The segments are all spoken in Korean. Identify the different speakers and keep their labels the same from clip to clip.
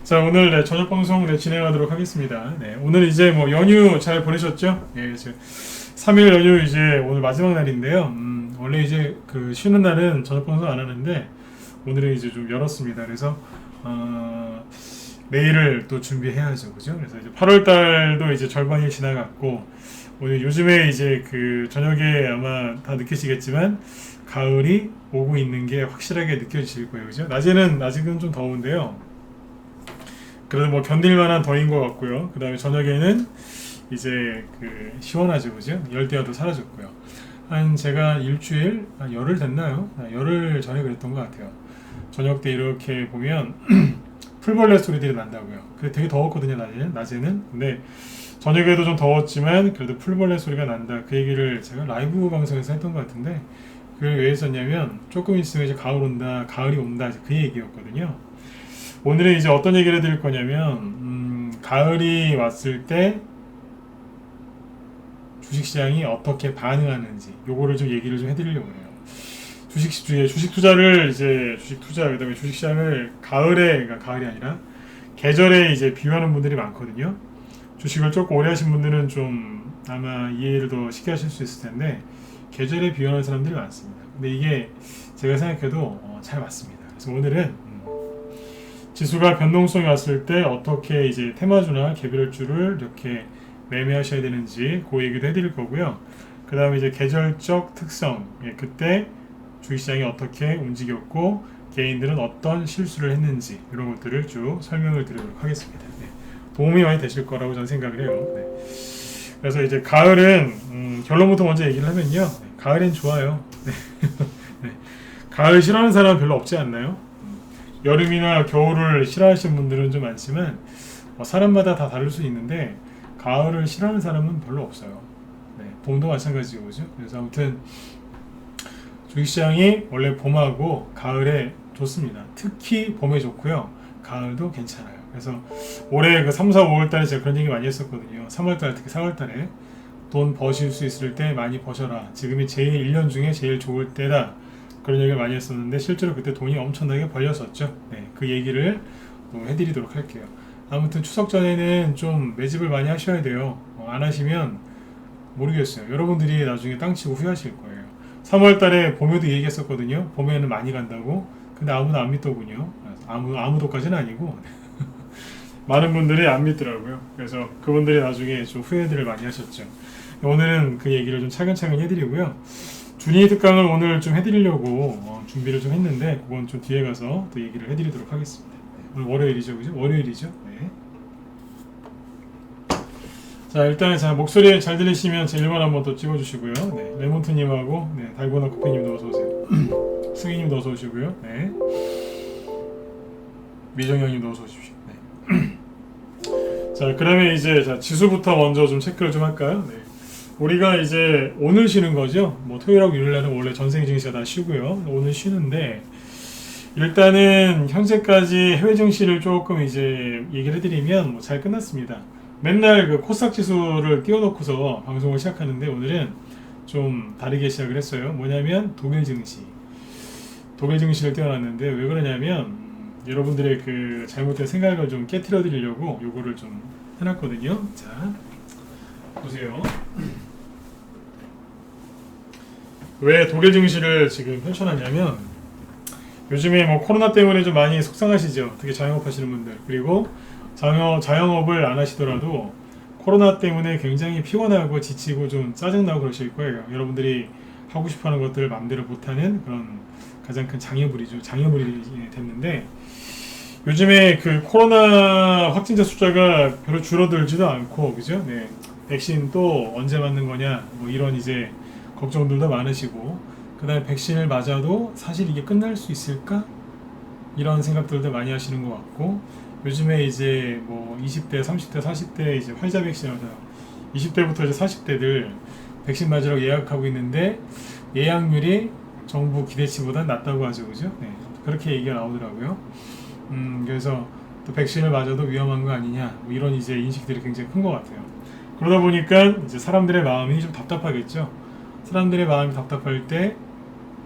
Speaker 1: 자, 오늘 저녁 방송 진행하도록 하겠습니다. 오늘 이제 뭐 연휴 잘 보내셨죠? 이제 3일 연휴 이제 오늘 마지막 날인데요. 원래 이제 그 쉬는 날은 저녁 방송 안 하는데 오늘은 이제 좀 열었습니다. 그래서 내일을 또 준비해야죠, 그죠? 그래서 이제 8월 달도 이제 절반이 지나갔고 오늘 요즘에 이제 그 저녁에 아마 다 느끼시겠지만 가을이 오고 있는 게 확실하게 느껴지실 거예요, 그죠? 낮에는 아직은 좀 더운데요. 그래도 뭐 견딜 만한 더위인 것 같고요. 그 다음에 저녁에는 이제 그 시원하죠, 그죠? 열대야도 사라졌고요. 한 제가 일주일, 한 열흘 됐나요? 열흘 전에 그랬던 것 같아요. 저녁 때 이렇게 보면 풀벌레 소리들이 난다고요. 그게 되게 더웠거든요, 낮에는. 근데 저녁에도 좀 더웠지만 그래도 풀벌레 소리가 난다. 그 얘기를 제가 라이브 방송에서 했던 것 같은데 그걸 왜 했었냐면 조금 있으면 이제 가을 온다, 가을이 온다, 그 얘기였거든요. 오늘은 이제 어떤 얘기를 해드릴 거냐면 가을이 왔을 때 주식시장이 어떻게 반응하는지 요거를 좀 얘기를 좀 해드리려고 해요. 주식 투자를 이제 주식 투자 그다음에 주식시장을 가을에, 그러니까 가을이 아니라 계절에 이제 비유하는 분들이 많거든요. 주식을 조금 오래 하신 분들은 좀 아마 이해를 더 쉽게 하실 수 있을 텐데 계절에 비유하는 사람들이 많습니다. 근데 이게 제가 생각해도 잘 맞습니다. 그래서 오늘은 지수가 변동성이 왔을 때 어떻게 이제 테마주나 개별주를 이렇게 매매하셔야 되는지 그 얘기도 해드릴 거고요. 그 다음에 이제 계절적 특성, 그때 주식시장이 어떻게 움직였고 개인들은 어떤 실수를 했는지 이런 것들을 쭉 설명을 드리도록 하겠습니다. 도움이 많이 되실 거라고 저는 생각을 해요. 그래서 이제 가을은 결론부터 먼저 얘기를 하면요. 가을엔 좋아요. 가을 싫어하는 사람은 별로 없지 않나요? 여름이나 겨울을 싫어하시는 분들은 좀 많지만 사람마다 다 다를 수 있는데 가을을 싫어하는 사람은 별로 없어요. 봄도 마찬가지고, 그죠? 그래서 아무튼 주식시장이 원래 봄하고 가을에 좋습니다. 특히 봄에 좋고요. 가을도 괜찮아요. 그래서 올해 그 3, 4, 5월 달에 제가 그런 얘기 많이 했었거든요. 3월 달, 특히 4월 달에 돈 버실 수 있을 때 많이 버셔라. 지금이 제일 1년 중에 제일 좋을 때다. 그런 얘기를 많이 했었는데 실제로 그때 돈이 엄청나게 벌렸었죠. 그 얘기를 또 해드리도록 할게요. 아무튼 추석 전에는 좀 매집을 많이 하셔야 돼요. 안 하시면 모르겠어요. 여러분들이 나중에 땅치고 후회하실 거예요. 3월 달에 봄에도 얘기했었거든요. 봄에는 많이 간다고. 근데 아무도 안 믿더군요. 아무도까지는 아니고 많은 분들이 안 믿더라고요. 그래서 그분들이 나중에 좀 후회들을 많이 하셨죠. 오늘은 그 얘기를 좀 차근차근 해드리고요. 준이 특강을 오늘 좀 해드리려고 준비를 좀 했는데 그건 좀 뒤에 가서 또 얘기를 해드리도록 하겠습니다. 오늘 월요일이죠, 그죠? 월요일이죠. 자, 일단 목소리 잘 들리시면 제 1번 한번 또 찍어주시고요. 레몬트님하고 달고나 커피님도 어서 오세요. 승희님도 어서 오시고요. 미정현님도 어서 오십시오. 자, 그러면 이제 지수부터 먼저 좀 체크를 좀 할까요? 우리가 이제 오늘 쉬는 거죠. 뭐 토요일하고 일요일날은 원래 전생 증시가 다 쉬고요. 오늘 쉬는데 일단은 현재까지 해외 증시를 조금 이제 얘기를 해드리면 뭐 잘 끝났습니다. 맨날 그 코스닥 지수를 띄워놓고서 방송을 시작하는데 오늘은 좀 다르게 시작을 했어요. 뭐냐면 독일 증시를 띄워놨는데 왜 그러냐면 여러분들의 그 잘못된 생각을 좀 깨트려 드리려고 요거를 좀 해놨거든요. 자, 보세요. 왜 독일 증시를 지금 펼쳐놨냐면 요즘에 뭐 코로나 때문에 좀 많이 속상하시죠. 특히 자영업 하시는 분들. 그리고 자영업을 안 하시더라도 코로나 때문에 굉장히 피곤하고 지치고 좀 짜증나고 그러실 거예요. 여러분들이 하고 싶어하는 것들을 마음대로 못하는 그런 가장 큰 장애물이 됐는데 요즘에 그 코로나 확진자 숫자가 별로 줄어들지도 않고, 그죠? 백신 또 언제 맞는 거냐, 뭐 이런 이제 걱정들도 많으시고, 그 다음에 백신을 맞아도 사실 이게 끝날 수 있을까? 이런 생각들도 많이 하시는 것 같고, 요즘에 이제 뭐 20대, 30대, 40대 이제 화이자 백신, 20대부터 이제 40대들 백신 맞으라고 예약하고 있는데, 예약률이 정부 기대치보다 낮다고 하죠, 그죠? 그렇게 얘기가 나오더라고요. 그래서 또 백신을 맞아도 위험한 거 아니냐, 뭐 이런 이제 인식들이 굉장히 큰 것 같아요. 그러다 보니까 이제 사람들의 마음이 좀 답답하겠죠. 사람들의 마음이 답답할 때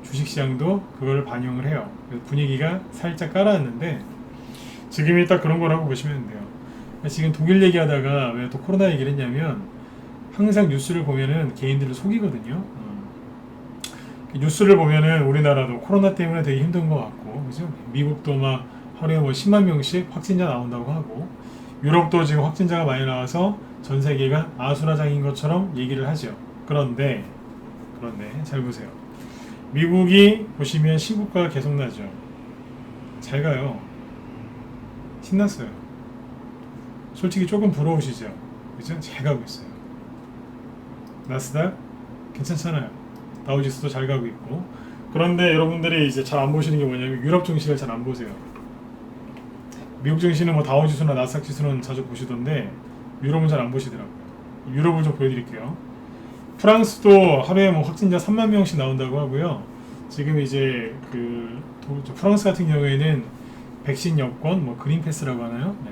Speaker 1: 주식시장도 그걸 반영을 해요. 그래서 분위기가 살짝 깔아앉는데 지금이 딱 그런 거라고 보시면 돼요. 지금 독일 얘기하다가 왜 또 코로나 얘기를 했냐면 항상 뉴스를 보면은 개인들을 속이거든요. 뉴스를 보면은 우리나라도 코로나 때문에 되게 힘든 것 같고, 그죠? 미국도 막 하루에 뭐 10만 명씩 확진자 나온다고 하고, 유럽도 지금 확진자가 많이 나와서 전 세계가 아수라장인 것처럼 얘기를 하죠. 그런데 잘 보세요. 미국이 보시면 신고가가 계속 나죠. 잘 가요. 신났어요. 솔직히 조금 부러우시죠? 그죠? 잘 가고 있어요. 나스닥 괜찮잖아요. 다우지수도 잘 가고 있고. 그런데 여러분들이 이제 잘 안 보시는 게 뭐냐면 유럽 증시를 잘 안 보세요. 미국 증시는 뭐 다우지수나 나스닥 지수는 자주 보시던데 유럽은 잘 안 보시더라고요. 유럽을 좀 보여드릴게요. 프랑스도 하루에 뭐 확진자 3만 명씩 나온다고 하고요. 지금 이제 프랑스 같은 경우에는 백신 여권, 뭐 그린 패스라고 하나요? 네.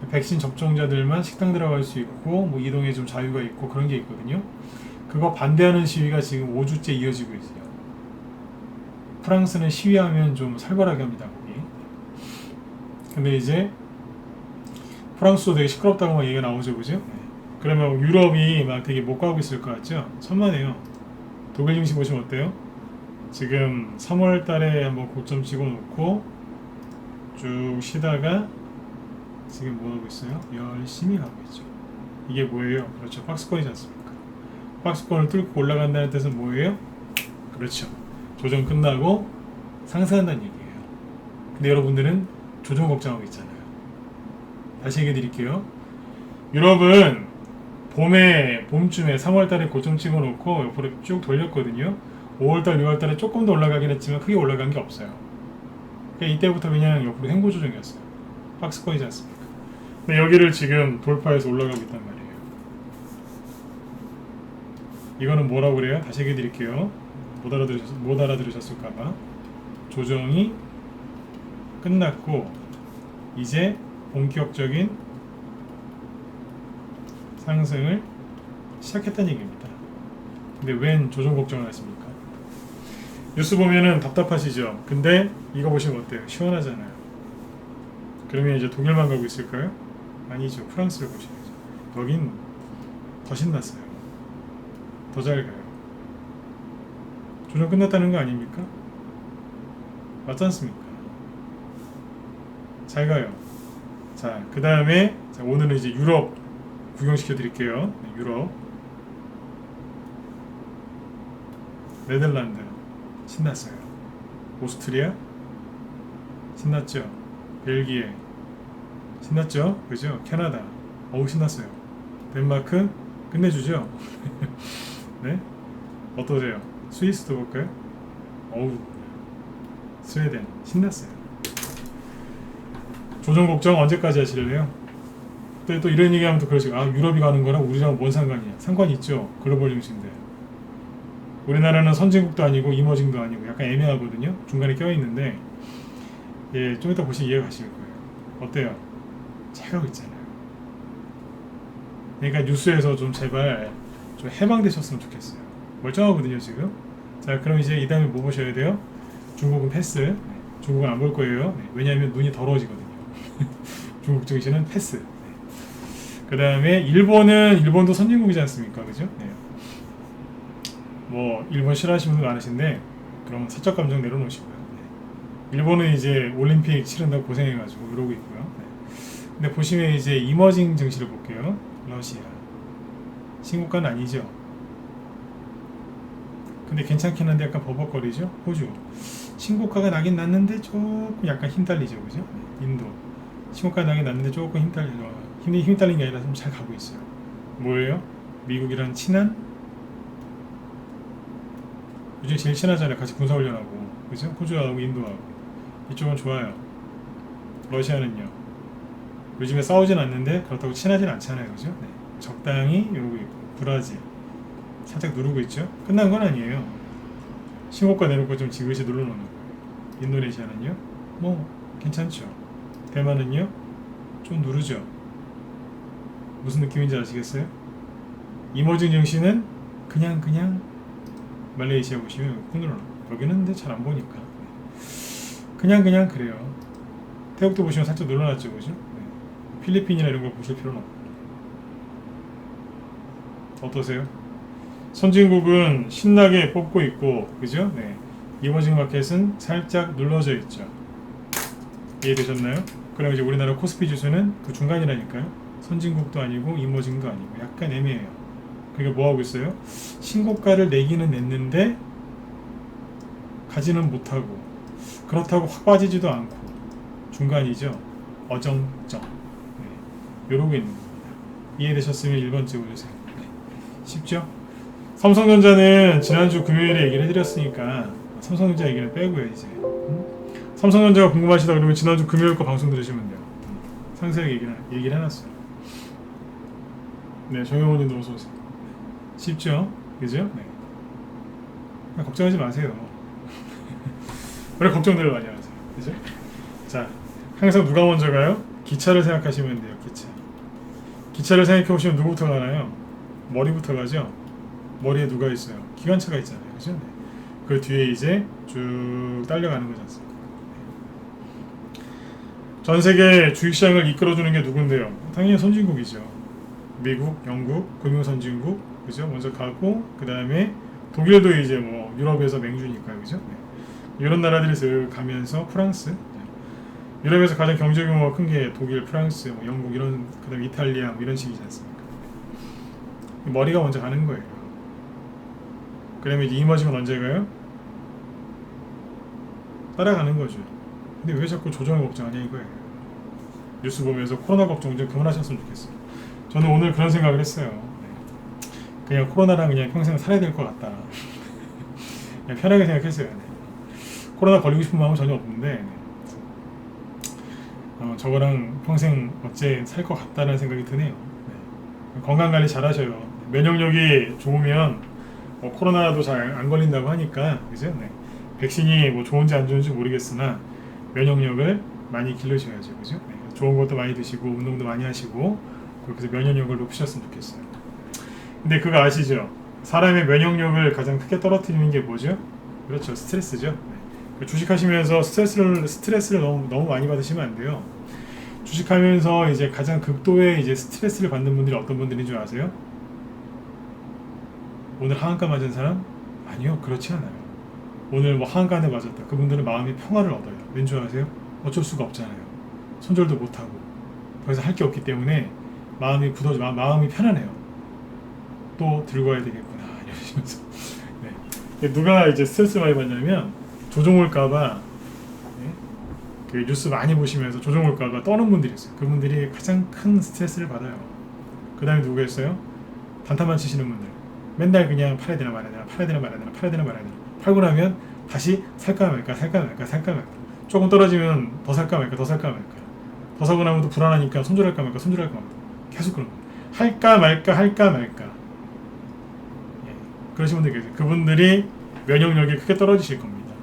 Speaker 1: 백신 접종자들만 식당 들어갈 수 있고 뭐 이동에 좀 자유가 있고 그런 게 있거든요. 그거 반대하는 시위가 지금 5주째 이어지고 있어요. 프랑스는 시위하면 좀 살벌하게 합니다, 거기. 근데 이제 프랑스도 되게 시끄럽다고 막 얘기가 나오죠, 그죠? 네. 그러면 유럽이 막 되게 못 가고 있을 것 같죠? 천만에요. 독일 증시 보시면 어때요? 지금 3월 달에 한번 고점 찍어 놓고 쭉 쉬다가 지금 뭐 하고 있어요? 열심히 가고 있죠. 이게 뭐예요? 그렇죠. 박스권이지 않습니까? 박스권을 뚫고 올라간다는 뜻은 뭐예요? 그렇죠. 조정 끝나고 상승한다는 얘기예요. 근데 여러분들은 조정 걱정하고 있잖아요. 다시 얘기해 드릴게요. 유럽은 봄쯤에 3월달에 고점 찍어놓고 옆으로 쭉 돌렸거든요. 5월달, 6월달에 조금 더 올라가긴 했지만 크게 올라간 게 없어요. 그러니까 이때부터 그냥 옆으로 횡보 조정이었어요. 박스권이지 않습니까? 근데 여기를 지금 돌파해서 올라가고 있단 말이에요. 이거는 뭐라고 그래요? 다시 얘기해 드릴게요. 못 알아들으셨을까봐. 조정이 끝났고 이제 본격적인 상승을 시작했다는 얘기입니다. 근데 웬 조정 걱정을 하십니까? 뉴스 보면은 답답하시죠? 근데 이거 보시면 어때요? 시원하잖아요. 그러면 이제 독일만 가고 있을까요? 아니죠. 프랑스를 보셔야죠. 여긴 더 신났어요. 더 잘 가요. 조정 끝났다는 거 아닙니까? 맞지 않습니까? 잘 가요. 자, 그 다음에 오늘은 이제 유럽 구경시켜 드릴게요. 네, 유럽. 네덜란드 신났어요. 오스트리아 신났죠. 벨기에 신났죠. 그죠? 캐나다 어우 신났어요. 덴마크 끝내주죠. 네, 어떠세요? 스위스도 볼까요? 어우 스웨덴 신났어요. 조정 걱정 언제까지 하실래요? 근데 또 이런 얘기하면 또 그러시고, 아 유럽이 가는 거랑 우리랑 뭔 상관이야? 상관이 있죠. 글로벌 증시인데 우리나라는 선진국도 아니고 이머징도 아니고 약간 애매하거든요. 중간에 껴있는데 예, 좀 이따 보시면 이해가 가실 거예요. 어때요? 잘 가고 있잖아요. 그러니까 뉴스에서 좀 제발 좀 해방되셨으면 좋겠어요. 멀쩡하거든요 지금. 자, 그럼 이제 이 다음에 뭐 보셔야 돼요? 중국은 패스. 네, 중국은 안 볼 거예요. 네, 왜냐하면 눈이 더러워지거든요. 중국 증시는 패스. 네. 그 다음에 일본도 선진국이지 않습니까? 그죠? 네. 뭐 일본 싫어하시는 분들 많으신데 그럼 사적 감정 내려놓으시고요. 네. 일본은 이제 올림픽 치른다고 고생해가지고 이러고 있고요. 네. 근데 보시면 이제 이머징 증시를 볼게요. 러시아 신고가는 아니죠. 근데 괜찮긴 한데 약간 버벅거리죠. 호주 신고가가 나긴 났는데 조금 약간 힘 딸리죠. 그죠? 네. 인도 신고가 나긴 났는데 조금 힘 딸린 게 아니라 좀 잘 가고 있어요. 뭐예요? 미국이랑 친한? 요즘 제일 친하잖아요. 같이 군사훈련하고. 그죠? 호주하고 인도하고. 이쪽은 좋아요. 러시아는요. 요즘에 싸우진 않는데 그렇다고 친하진 않잖아요. 그죠? 네. 적당히 이러고 있고. 브라질. 살짝 누르고 있죠? 끝난 건 아니에요. 신고가 내놓고 좀 지그시 눌러놓는 거예요. 인도네시아는요? 뭐 괜찮죠. 대만은요? 좀 누르죠. 무슨 느낌인지 아시겠어요? 이머징 증시는 그냥 말레이시아 보시면 꾹 눌러. 여기는 근데 잘 안 보니까 그냥 그래요. 태국도 보시면 살짝 눌러놨죠, 그죠? 네. 필리핀이나 이런 걸 보실 필요는 없고. 어떠세요? 선진국은 신나게 뽑고 있고, 그죠? 네. 이머징 마켓은 살짝 눌러져 있죠. 이해되셨나요? 그럼 이제 우리나라 코스피 지수는 그 중간이라니까요. 선진국도 아니고 이머징도 아니고 약간 애매해요. 그러니까 뭐 하고 있어요? 신고가를 내기는 냈는데 가지는 못하고, 그렇다고 확 빠지지도 않고 중간이죠. 어정쩡. 네. 이러고 있는 겁니다. 이해되셨으면 1번 찍어주세요. 네. 쉽죠? 삼성전자는 지난주 금요일에 얘기를 해드렸으니까 삼성전자 얘기는 빼고요 이제. 삼성전자가 궁금하시다 그러면 지난주 금요일 거 방송 들으시면 돼요. 상세하게 얘기를 해놨어요. 네, 정영훈님도 어서오세요. 쉽죠? 그죠? 네. 걱정하지 마세요. 왜 걱정들을 많이 하세요? 그죠? 자, 항상 누가 먼저 가요? 기차를 생각하시면 돼요. 기차를 생각해 보시면 누구부터 가나요? 머리부터 가죠? 머리에 누가 있어요? 기관차가 있잖아요. 그죠? 네. 그 뒤에 이제 쭉 딸려가는 거지 않습니까? 전 세계 주식시장을 이끌어주는 게 누군데요? 당연히 선진국이죠. 미국, 영국, 금융선진국, 그죠? 먼저 가고, 그 다음에 독일도 이제 뭐 유럽에서 맹주니까요. 그죠? 네. 이런 나라들이 가면서 프랑스, 유럽에서 가장 경제 규모가 큰 게 독일, 프랑스, 뭐 영국 이런, 그다음에 이탈리아 뭐 이런 식이지 않습니까? 머리가 먼저 가는 거예요. 그러면 이제 이머징은 언제 가요? 따라가는 거죠. 근데 왜 자꾸 조정을 걱정하냐 이거예요. 뉴스 보면서 코로나 걱정 좀 그만하셨으면 좋겠어요. 저는 오늘 그런 생각을 했어요. 그냥 코로나랑 그냥 평생 살아야 될 것 같다. 그냥 편하게 생각했어요. 코로나 걸리고 싶은 마음은 전혀 없는데 저거랑 평생 어째 살 것 같다는 생각이 드네요. 건강관리 잘 하셔요. 면역력이 좋으면 코로나도 잘 안 걸린다고 하니까 그죠? 네. 백신이 뭐 좋은지 안 좋은지 모르겠으나 면역력을 많이 기르셔야죠. 그죠? 네. 좋은 것도 많이 드시고 운동도 많이 하시고 그렇게 해서 면역력을 높이셨으면 좋겠어요. 근데 그거 아시죠? 사람의 면역력을 가장 크게 떨어뜨리는 게 뭐죠? 그렇죠. 스트레스죠. 네. 주식하시면서 스트레스를 너무 많이 받으시면 안 돼요. 주식하면서 이제 가장 극도의 이제 스트레스를 받는 분들이 어떤 분들인 줄 아세요? 오늘 하한가 맞은 사람? 아니요, 그렇지 않아요. 오늘 뭐 하한가 맞았다. 그분들은 마음이 평화를 얻어요. 왠 줄 아세요? 어쩔 수가 없잖아요. 손절도 못하고 더 이상 할 게 없기 때문에 마음이 마음이 편안해요. 또 들고 와야 되겠구나 이러시면서. 네. 누가 이제 스트레스 많이 받냐면 조종올까봐 그 뉴스 많이 보시면서 조종올까봐 떠는 분들이 있어요. 그분들이 가장 큰 스트레스를 받아요. 그 다음에 누가 있어요? 단타만 치시는 분들. 맨날 그냥 팔아야 되나 말아야 되나 팔아야 되나 말아야 되나 팔아야 되나 말아야 되나 팔고 나면 다시 살까 말까 살까 말까 살까 말까 조금 떨어지면 더 살까 말까 더 살까 말까 더 사고 나면 또 불안하니까 손절할까 말까 손절할까 말까 계속 그런 거예요. 할까 말까 할까 말까. 그러신 분들 계세요. 그분들이 면역력이 크게 떨어지실 겁니다.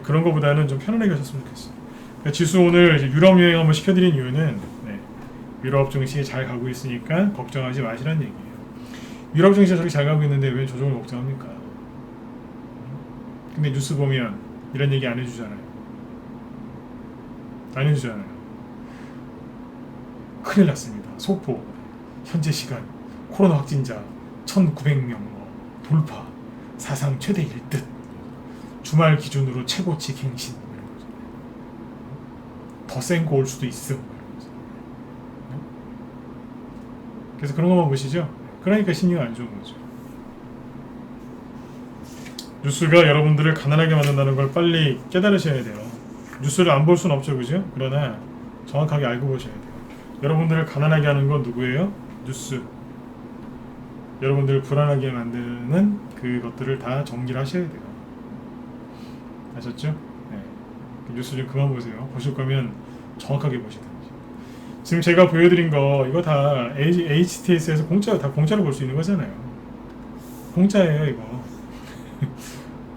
Speaker 1: 그런 거보다는 좀 편안하게 하셨으면 좋겠어요. 지수 오늘 이제 유럽 여행 한번 시켜드린 이유는 유럽 증시 잘 가고 있으니까 걱정하지 마시라는 얘기예요. 유럽 증시가 저렇게 잘 가고 있는데 왜 조정을 걱정합니까? 근데 뉴스 보면 이런 얘기 안 해주잖아요. 안 해주잖아요. 큰일 났습니다. 소포. 현재 시간 코로나 확진자 1900명 돌파. 사상 최대일 듯. 주말 기준으로 최고치 갱신. 더 센 거 올 수도 있음. 그래서 그런 것만 보시죠. 그러니까 심리가 안 좋은 거죠. 뉴스가 여러분들을 가난하게 만든다는 걸 빨리 깨달으셔야 돼요. 뉴스를 안 볼 수는 없죠, 그죠? 그러나 정확하게 알고 보셔야 돼요. 여러분들을 가난하게 하는 건 누구예요? 뉴스. 여러분들을 불안하게 만드는 그것들을 다 정리를 하셔야 돼요. 아셨죠? 네. 뉴스 좀 그만 보세요. 보실 거면 정확하게 보시든지. 지금 제가 보여드린 거 이거 다 HTS에서 다 공짜로 볼 수 있는 거잖아요. 공짜예요 이거.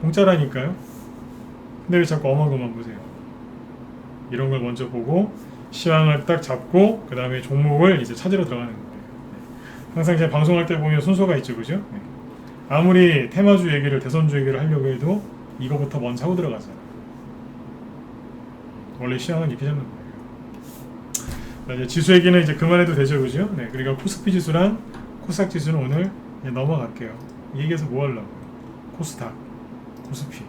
Speaker 1: 공짜라니까요. 근데 왜 자꾸 엄한 것만 보세요. 이런 걸 먼저 보고 시황을 딱 잡고 그 다음에 종목을 이제 찾으러 들어가는 거예요. 항상 제가 방송할 때 보면 순서가 있죠, 그죠? 아무리 테마주 얘기를 대선주 얘기를 하려고 해도 이거부터 먼저 하고 들어가잖아요. 원래 시황은 이렇게 잡는 거예요. 자, 이제 지수 얘기는 이제 그만해도 되죠, 그죠? 네, 그러니까 코스피 지수랑 코스닥 지수는 오늘 그냥 넘어갈게요. 이 얘기해서 뭐 하려고요? 코스닥, 코스피,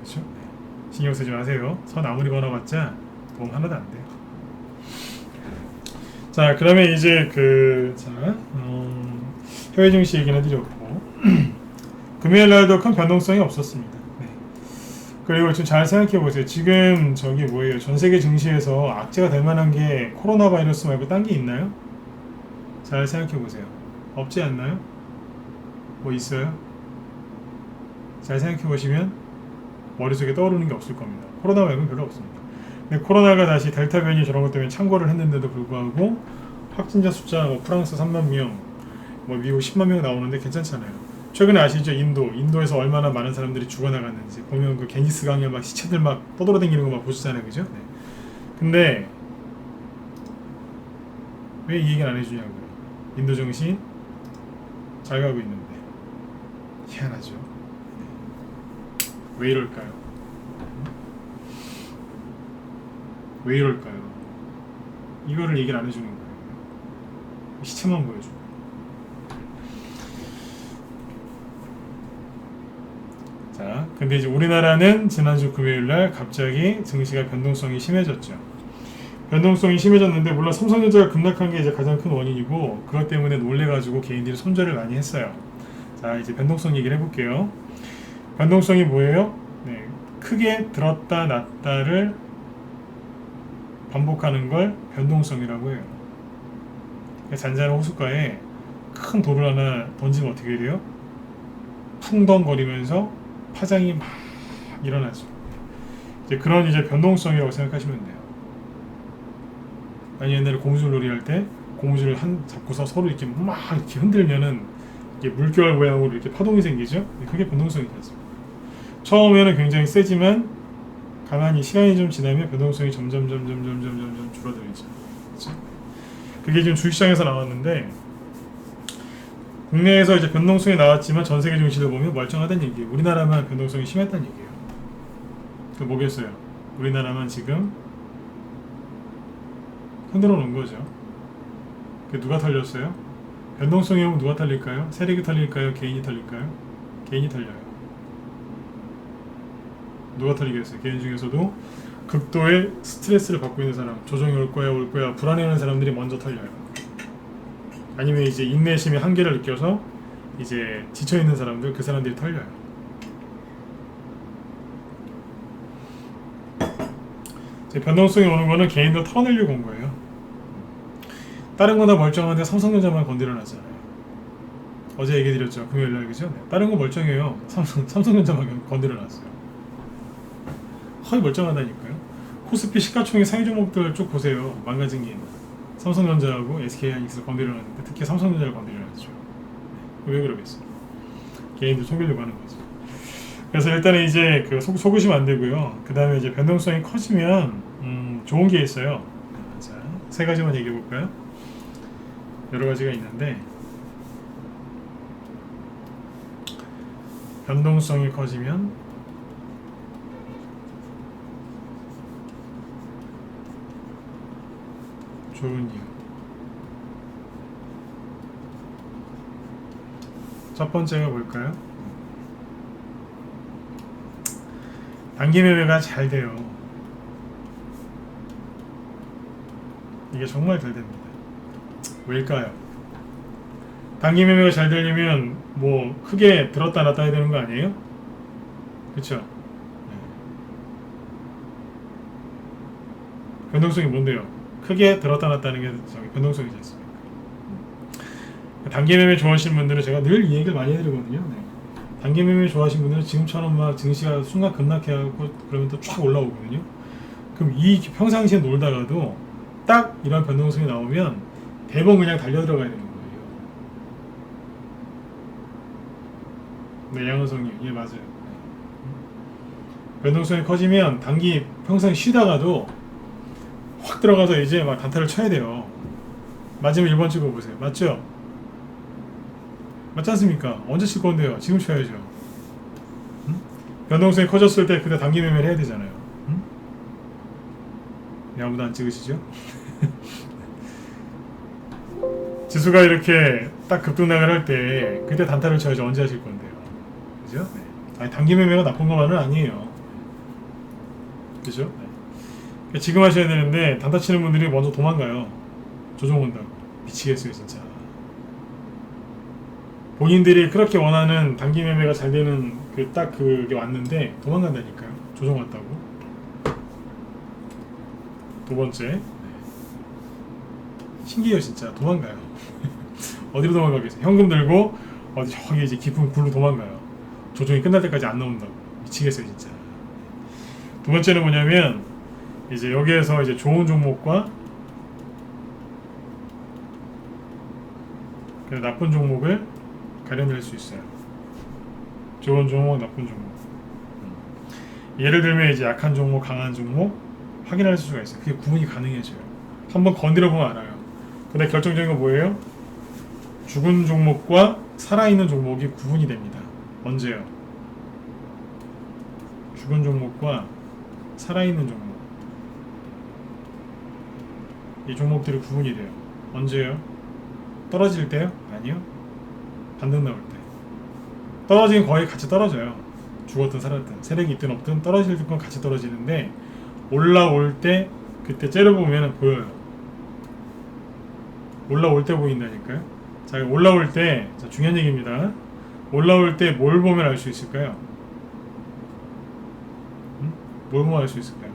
Speaker 1: 그렇죠? 네. 신경 쓰지 마세요. 선 아무리 걸어봤자 도움 하나도 안 돼요. 자, 그러면 이제 해외 증시 얘기는 드렸고 금요일 날도 큰 변동성이 없었습니다. 네. 그리고 좀 잘 생각해 보세요. 지금 저기 뭐예요? 전 세계 증시에서 악재가 될 만한 게 코로나 바이러스 말고 딴 게 있나요? 잘 생각해 보세요. 없지 않나요? 뭐 있어요? 잘 생각해 보시면 머릿속에 떠오르는 게 없을 겁니다. 코로나 말고는 별로 없습니다. 근데 코로나가 다시 델타 변이 저런 것 때문에 창궐을 했는데도 불구하고 확진자 숫자 뭐 프랑스 3만 명, 뭐 미국 10만 명 나오는데 괜찮잖아요. 최근에 아시죠? 인도에서 얼마나 많은 사람들이 죽어나갔는지 보면 그 겐지스 강에 막 시체들 막 떠돌아다니는 거 막 보시잖아요, 그죠? 네. 근데 왜 이 얘기는 안 해주냐고요? 인도 정신 잘 가고 있는데 희한하죠. 왜 이럴까요? 왜 이럴까요? 이거를 얘기를 안 해주는 거예요. 시체만 보여주고. 자, 근데 이제 우리나라는 지난주 금요일날 갑자기 증시가 변동성이 심해졌죠. 변동성이 심해졌는데 물론 삼성전자가 급락한 게 이제 가장 큰 원인이고 그것 때문에 놀래가지고 개인들이 손절을 많이 했어요. 자, 이제 변동성 얘기를 해볼게요. 변동성이 뭐예요? 네, 크게 들었다 놨다를 반복하는 걸 변동성이라고 해요. 잔잔한 호숫가에 큰 돌을 하나 던지면 어떻게 돼요? 풍덩거리면서 파장이 막 일어나죠. 이제 그런 이제 변동성이라고 생각하시면 돼요. 아니 옛날에 고무줄놀이 할 때 고무줄을 잡고서 서로 이렇게 막 이렇게 흔들면은 이게 물결 모양으로 이렇게 파동이 생기죠. 그게 변동성이 됐습니다. 처음에는 굉장히 세지만 가만히 시간이 좀 지나면 변동성이 점점 줄어들죠. 그렇죠? 그게 지금 주식시장에서 나왔는데 국내에서 이제 변동성이 나왔지만 전 세계 증시를 보면 멀쩡하다는 얘기예요. 우리나라만 변동성이 심했다는 얘기예요. 그 뭐겠어요? 우리나라만 지금 흔들어 놓은 거죠. 그 누가 털렸어요? 변동성이 오면 누가 털릴까요? 세력이 털릴까요? 개인이 털릴까요? 개인이 털려요. 누가 털리겠어요? 개인 중에서도 극도의 스트레스를 받고 있는 사람, 조정이 올 거야 불안해하는 사람들이 먼저 털려요. 아니면 이제 인내심의 한계를 느껴서 이제 지쳐 있는 사람들, 그 사람들이 털려요. 변동성이 오는 거는 개인들 털어내려고 온 거예요. 다른 거나 멀쩡한데 삼성전자만 건드려놨잖아요. 어제 얘기 드렸죠. 금요일날 그죠? 네. 다른 거 멀쩡해요. 삼성전자만 건드려놨어요. 거의 멀쩡하다니까요. 코스피 시가총액 상위 종목들 쭉 보세요. 망가진 게 있나. 삼성전자하고 SK하이닉스를 건드려놨는데 특히 삼성전자를 건드려놨죠. 왜 그러겠어요? 개인들 속이려고 하는 거죠. 그래서 일단은 이제 속으시면 안 되고요. 그 다음에 이제 변동성이 커지면 좋은 게 있어요. 자, 세 가지만 얘기해 볼까요? 여러 가지가 있는데 변동성이 커지면 좋은 이유. 첫 번째가 뭘까요? 단기 매매가 잘 돼요. 이게 정말 잘 됩니다. 왜일까요? 단기 매매가 잘 되려면 뭐 크게 들었다 놨다 해야 되는 거 아니에요? 그쵸? 네. 변동성이 뭔데요? 크게 들었다 놨다 하는 게 변동성이지 않습니까? 단기 매매 좋아하시는 분들은 제가 늘 이 얘기를 많이 해드리거든요. 네. 단기 매매 좋아하시는 분들은 지금처럼 막 증시가 순간 급락해갖고 그러면 또 쫙 올라오거든요. 그럼 이 평상시에 놀다가도 딱 이런 변동성이 나오면 대부분 그냥 달려 들어가야 되는 거예요. 네, 양호성님, 예 맞아요. 네. 변동성이 커지면 단기 평상 쉬다가도 확 들어가서 이제 막 단타를 쳐야 돼요. 맞으면 1번 찍어보세요. 맞죠? 맞지 않습니까? 언제 칠 건데요? 지금 쳐야죠. 응? 변동성이 커졌을 때 그때 단기 매매를 해야 되잖아요. 응? 네, 아무도 안 찍으시죠? 지수가 이렇게 딱 급등락을 할 때 그때 단타를 쳐야지 언제 하실 건데요. 그죠? 네. 아니, 단기 매매가 나쁜 것만은 아니에요. 그죠? 네. 그러니까 지금 하셔야 되는데 단타 치는 분들이 먼저 도망가요. 조정 온다고. 미치겠어요 진짜. 본인들이 그렇게 원하는 단기 매매가 잘 되는 그 딱 그게 왔는데 도망간다니까요. 조정 왔다고. 두 번째, 신기해요 진짜. 도망가요. 어디로 도망가겠어요? 현금 들고 어디 저기 이제 깊은 굴로 도망가요. 조정이 끝날 때까지 안 나온다고. 미치겠어요 진짜. 두 번째는 뭐냐면 이제 여기에서 이제 좋은 종목과 나쁜 종목을 가려낼 수 있어요. 좋은 종목, 나쁜 종목. 예를 들면 이제 약한 종목, 강한 종목 확인할 수가 있어요. 그게 구분이 가능해져요. 한번 건드려 보면 알아요. 근데 결정적인 건 뭐예요? 죽은 종목과 살아있는 종목이 구분이 됩니다. 언제요? 죽은 종목과 살아있는 종목. 이 종목들이 구분이 돼요. 언제요? 떨어질 때요? 아니요. 반등 나올 때. 떨어지긴 거의 같이 떨어져요. 죽었든 살았든 세력이 있든 없든 떨어질 건 같이 떨어지는데 올라올 때 그때 째려보면 보여요. 올라올 때 보인다니까요. 자, 올라올 때 중요한 얘기입니다. 올라올 때 뭘 보면 알 수 있을까요? 뭘 보면 알 수 있을까요?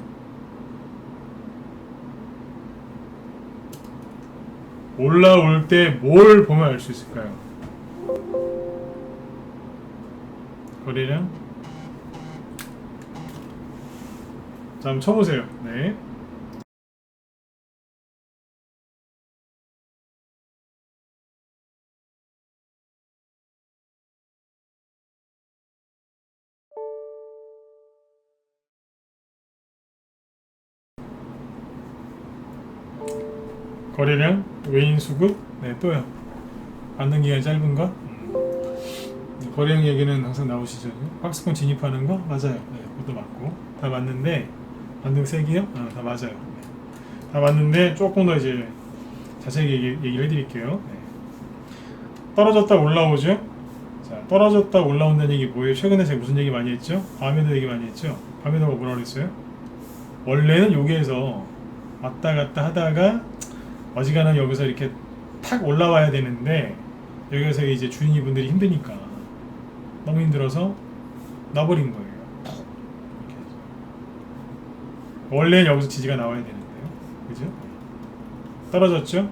Speaker 1: 올라올 때 뭘 보면 알 수 있을까요? 거래량? 자, 한번 쳐보세요. 네. 거래량, 외인 수급, 네, 또요. 반등 기간이 짧은 거, 거래량 얘기는 항상 나오시죠. 박스권 진입하는 거 맞아요. 네, 그것도 맞고 다 맞는데 반등 세기요? 다 맞아요. 네. 다 맞는데 조금 더 이제 자세히 얘기를 해드릴게요. 네. 떨어졌다 올라오죠. 자, 떨어졌다 올라온다는 얘기 뭐예요? 최근에 제가 무슨 얘기 많이 했죠? 밤에도 얘기 많이 했죠. 밤에도 뭐라 그랬어요? 원래는 여기에서 왔다 갔다 하다가 어지간하면 여기서 이렇게 탁 올라와야 되는데 여기서 이제 주인분들이 힘드니까 너무 힘들어서 놔버린 거예요. 이렇게. 원래는 여기서 지지가 나와야 되는데요. 그죠? 떨어졌죠?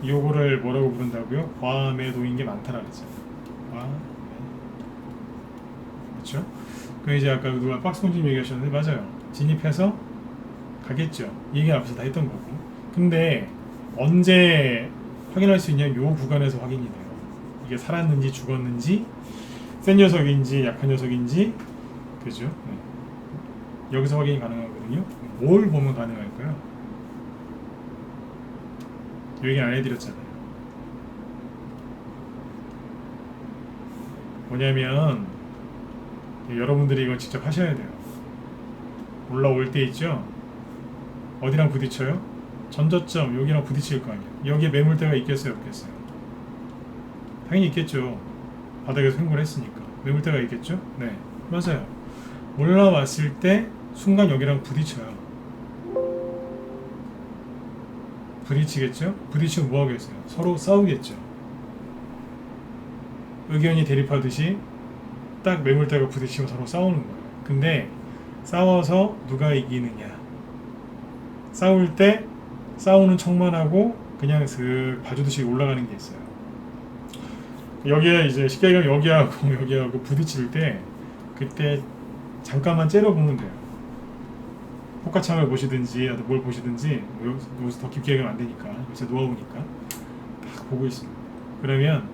Speaker 1: 요거를 뭐라고 부른다고요? 과매도인 게 많다라 그랬잖아요. 과매. 그렇죠? 그 이제 아까 누가 박스권진 얘기하셨는데 맞아요. 진입해서 가겠죠. 이 얘기 앞에서 다 했던 거고. 근데 언제 확인할 수 있냐? 요 구간에서 확인이 돼요. 이게 살았는지 죽었는지 센 녀석인지 약한 녀석인지 그죠? 네. 여기서 확인이 가능하거든요. 뭘 보면 가능할까요? 요 얘기 안 해드렸잖아요. 뭐냐면 여러분들이 이건 직접 하셔야 돼요. 올라올 때 있죠? 어디랑 부딪혀요? 전저점 여기랑 부딪힐 거 아니에요. 여기에 매물대가 있겠어요? 없겠어요? 당연히 있겠죠. 바닥에서 횡보를 했으니까 매물대가 있겠죠? 네, 맞아요. 올라왔을 때 순간 여기랑 부딪혀요. 부딪히겠죠? 부딪히면 뭐 하겠어요? 서로 싸우겠죠. 의견이 대립하듯이 딱 매물대가 부딪히면 서로 싸우는 거예요. 근데 싸워서 누가 이기느냐? 싸울 때 싸우는 척만 하고 그냥 슥 봐주듯이 올라가는 게 있어요. 여기에 이제 쉽게 얘기하면 여기하고 부딪힐 때 그때 잠깐만 째려보면 돼요. 포카창을 보시든지 뭘 보시든지 여기서 더 깊게 얘기하면 안 되니까 요새 노하우니까 딱 보고 있습니다. 그러면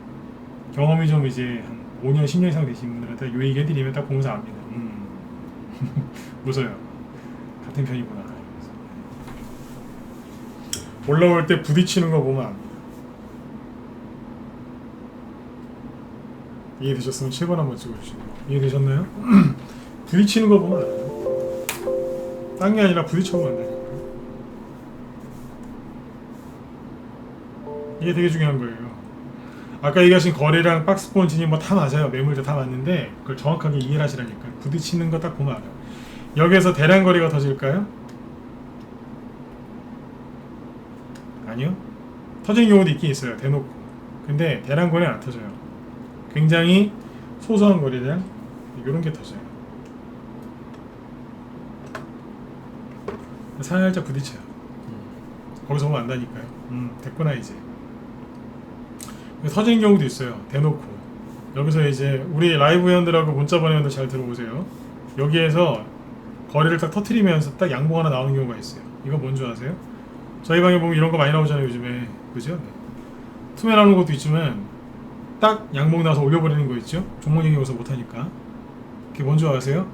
Speaker 1: 경험이 좀 이제 한 5년 10년 이상 되신 분들한테 요 얘기 해드리면 딱 보면서 압니다. 웃어요. 같은 편이구나. 올라올 때 부딪히는 거 보면 압니다. 이해되셨으면 7번 한번 찍어주시고. 이해되셨나요? 부딪히는 거 보면 알아요. 딴 게 아니라 부딪혀보면 안다니까요. 이게 되게 중요한 거예요. 아까 얘기하신 거래량, 박스권 진입 뭐 다 맞아요. 매물도 다 맞는데 그걸 정확하게 이해를 하시라니까. 부딪히는 거 딱 보면 알아요. 여기에서 대량 거래가 터질까요? 아니요. 터지는 경우도 있긴 있어요. 대놓고. 근데 대량 거래는 안 터져요. 굉장히 소소한 거래량 이런 게 터져요. 살짝 부딪혀요. 거기서 보면 안다니까요. 됐구나 이제. 터지는 경우도 있어요. 대놓고. 여기서 이제 우리 라이브 회원들하고 문자 보내는 분들 잘 들어보세요. 여기에서 거래를 딱 터트리면서 딱 양봉 하나 나오는 경우가 있어요. 이거 뭔지 아세요? 저희 방에 보면 이런 거 많이 나오잖아요 요즘에. 그죠? 투매 나오는 것도 있지만 딱 양봉 나서 올려버리는 거 있죠? 종목 얘기여서 못하니까. 그게 뭔지 아세요?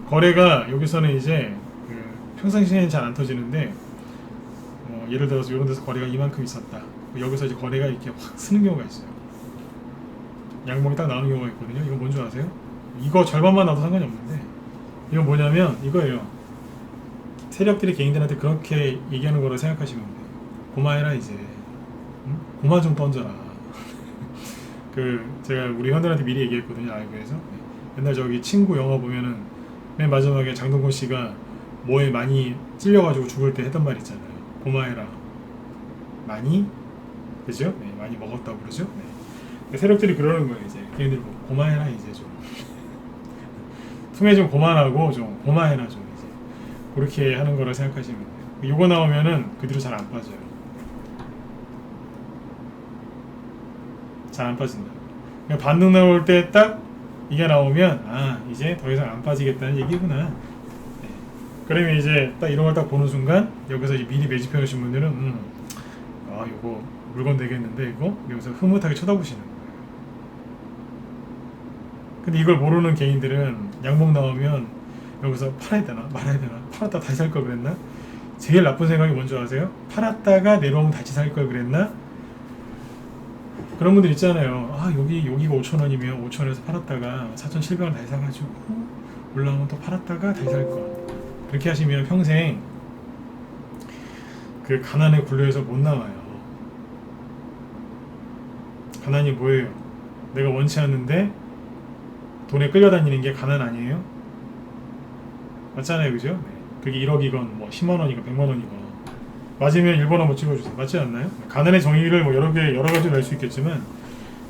Speaker 1: 거래가 여기서는 이제 평상시에는 잘 안 터지는데 예를 들어서 이런 데서 거래가 이만큼 있었다. 여기서 이제 거래가 이렇게 확 쓰는 경우가 있어요. 양봉이 딱 나오는 경우가 있거든요. 이거 뭔지 아세요? 이거 절반만 나도 상관이 없는데 이거 뭐냐면 이거예요. 세력들이 개인들한테 그렇게 얘기하는 거로 생각하시면 돼요. 고마해라 이제. 응? 고마 좀 던져라. 제가 우리 현들한테 미리 얘기했거든요. 라이브에서. 옛날 저기 친구 영화 보면은 맨 마지막에 장동건 씨가 뭐에 많이 찔려가지고 죽을 때 했던 말 있잖아요. 고마해라. 많이? 그죠? 네, 많이 먹었다고 그러죠? 네. 세력들이 그러는 거예요. 이제 걔네들 보고 고마해라 이제 좀. 품에 좀 고만하고 좀 고마해라 좀 이제. 그렇게 하는 거라 생각하시면 돼요. 요거 나오면은 그 뒤로 잘 안 빠져요. 잘 안 빠진다. 그냥 반등 나올 때 딱 이게 나오면 이제 더 이상 안 빠지겠다는 얘기구나. 네. 그러면 이제 딱 이런 걸 딱 보는 순간 여기서 이제 미리 매집해 놓으신 분들은 요거 물건 되겠는데 이거 여기서 흐뭇하게 쳐다보시는 거예요. 근데 이걸 모르는 개인들은 양봉 나오면 여기서 팔아야 되나 말아야 되나 팔았다 다시 살 걸 그랬나 제일 나쁜 생각이 뭔지 아세요? 팔았다가 내려오면 다시 살 걸 그랬나 그런 분들 있잖아요. 여기가 5,000원이면 5,000원에서 팔았다가 4,700원 다시 사가지고 올라오면 또 팔았다가 다시 살 걸. 그렇게 하시면 평생 그 가난에 굴려서 못 나와요. 가난이 뭐예요? 내가 원치 않는데 돈에 끌려다니는 게 가난 아니에요? 맞잖아요, 그죠? 네. 그게 1억이건 뭐 10만 원이건 100만 원이건 맞으면 1번 한번 찍어주세요. 맞지 않나요? 가난의 정의를 뭐 여러 가지로 낼 수 있겠지만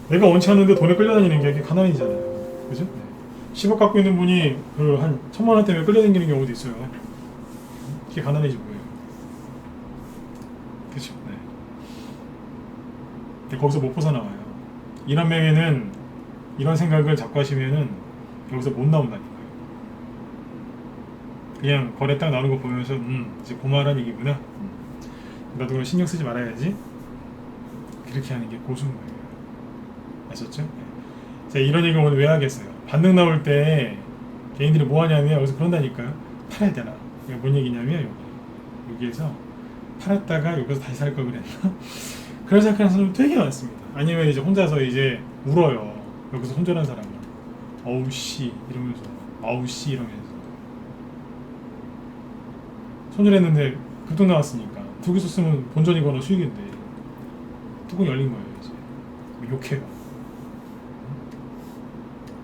Speaker 1: 내가 원치 않는데 돈에 끌려다니는 게 가난이잖아요. 그죠? 네. 10억 갖고 있는 분이 한 1,000만 원 때문에 끌려다니는 경우도 있어요. 그게 가난이지 뭐예요. 그죠? 네. 근데 거기서 못 벗어나와요. 이런 명예는 이런 생각을 자꾸 하시면은 여기서 못 나온다니까요. 그냥 거래 딱 나오는 거 보면서 이제 고마란 얘기구나. 나도 그럼 신경 쓰지 말아야지. 그렇게 하는 게 고수인 거예요. 아셨죠? 자, 이런 얘기 오늘 왜 하겠어요? 반등 나올 때 개인들이 뭐 하냐면 여기서 그런다니까요. 팔아야 되나? 이게 뭔 얘기냐면 여기에서 팔았다가 여기서 다시 살 걸 그랬나? 그런 생각하는 사람 되게 많습니다. 아니면 이제 혼자서 이제 울어요. 여기서 손절한 사람은 어우씨 이러면서 아우씨 이러면서 손절했는데 급등 나왔으니까 두 개 썼으면 본전이거나 수익인데 뚜껑 열린 거예요. 이제 욕해요.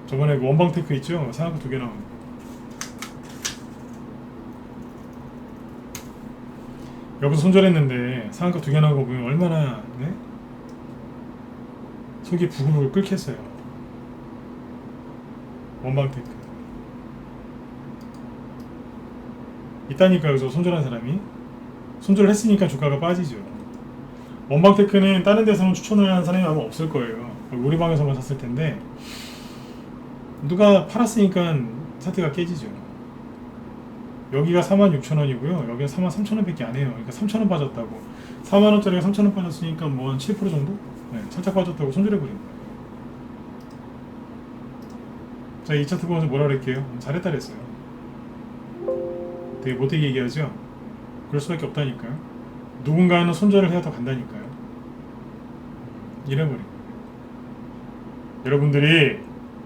Speaker 1: 저번에 그 원방테크 있죠? 상한가 2개 나온 거. 여기서 손절했는데 상한가 2개 나온 거 보면 얼마나 속이 부글부글 끓겠어요. 원방테크 있다니까. 여기서 손절한 사람이 손절을 했으니까 주가가 빠지죠. 원방테크는 다른 데서는 추천을 하는 사람이 아마 없을 거예요. 우리 방에서만 샀을 텐데 누가 팔았으니까 차트가 깨지죠. 여기가 46,000원이고요. 여기가 43,000원밖에 안 해요. 그러니까 3,000원 빠졌다고. 4만원짜리가 3,000원 빠졌으니까 뭐 한 7% 정도? 네, 살짝 빠졌다고 손절해버린 거예요. 자, 이 차트 보면서 뭐라 그랬게요? 잘했다 그랬어요. 되게 못되게 얘기하죠? 그럴 수밖에 없다니까요. 누군가는 손절을 해야 더 간다니까요. 이래버린 거예요. 여러분들이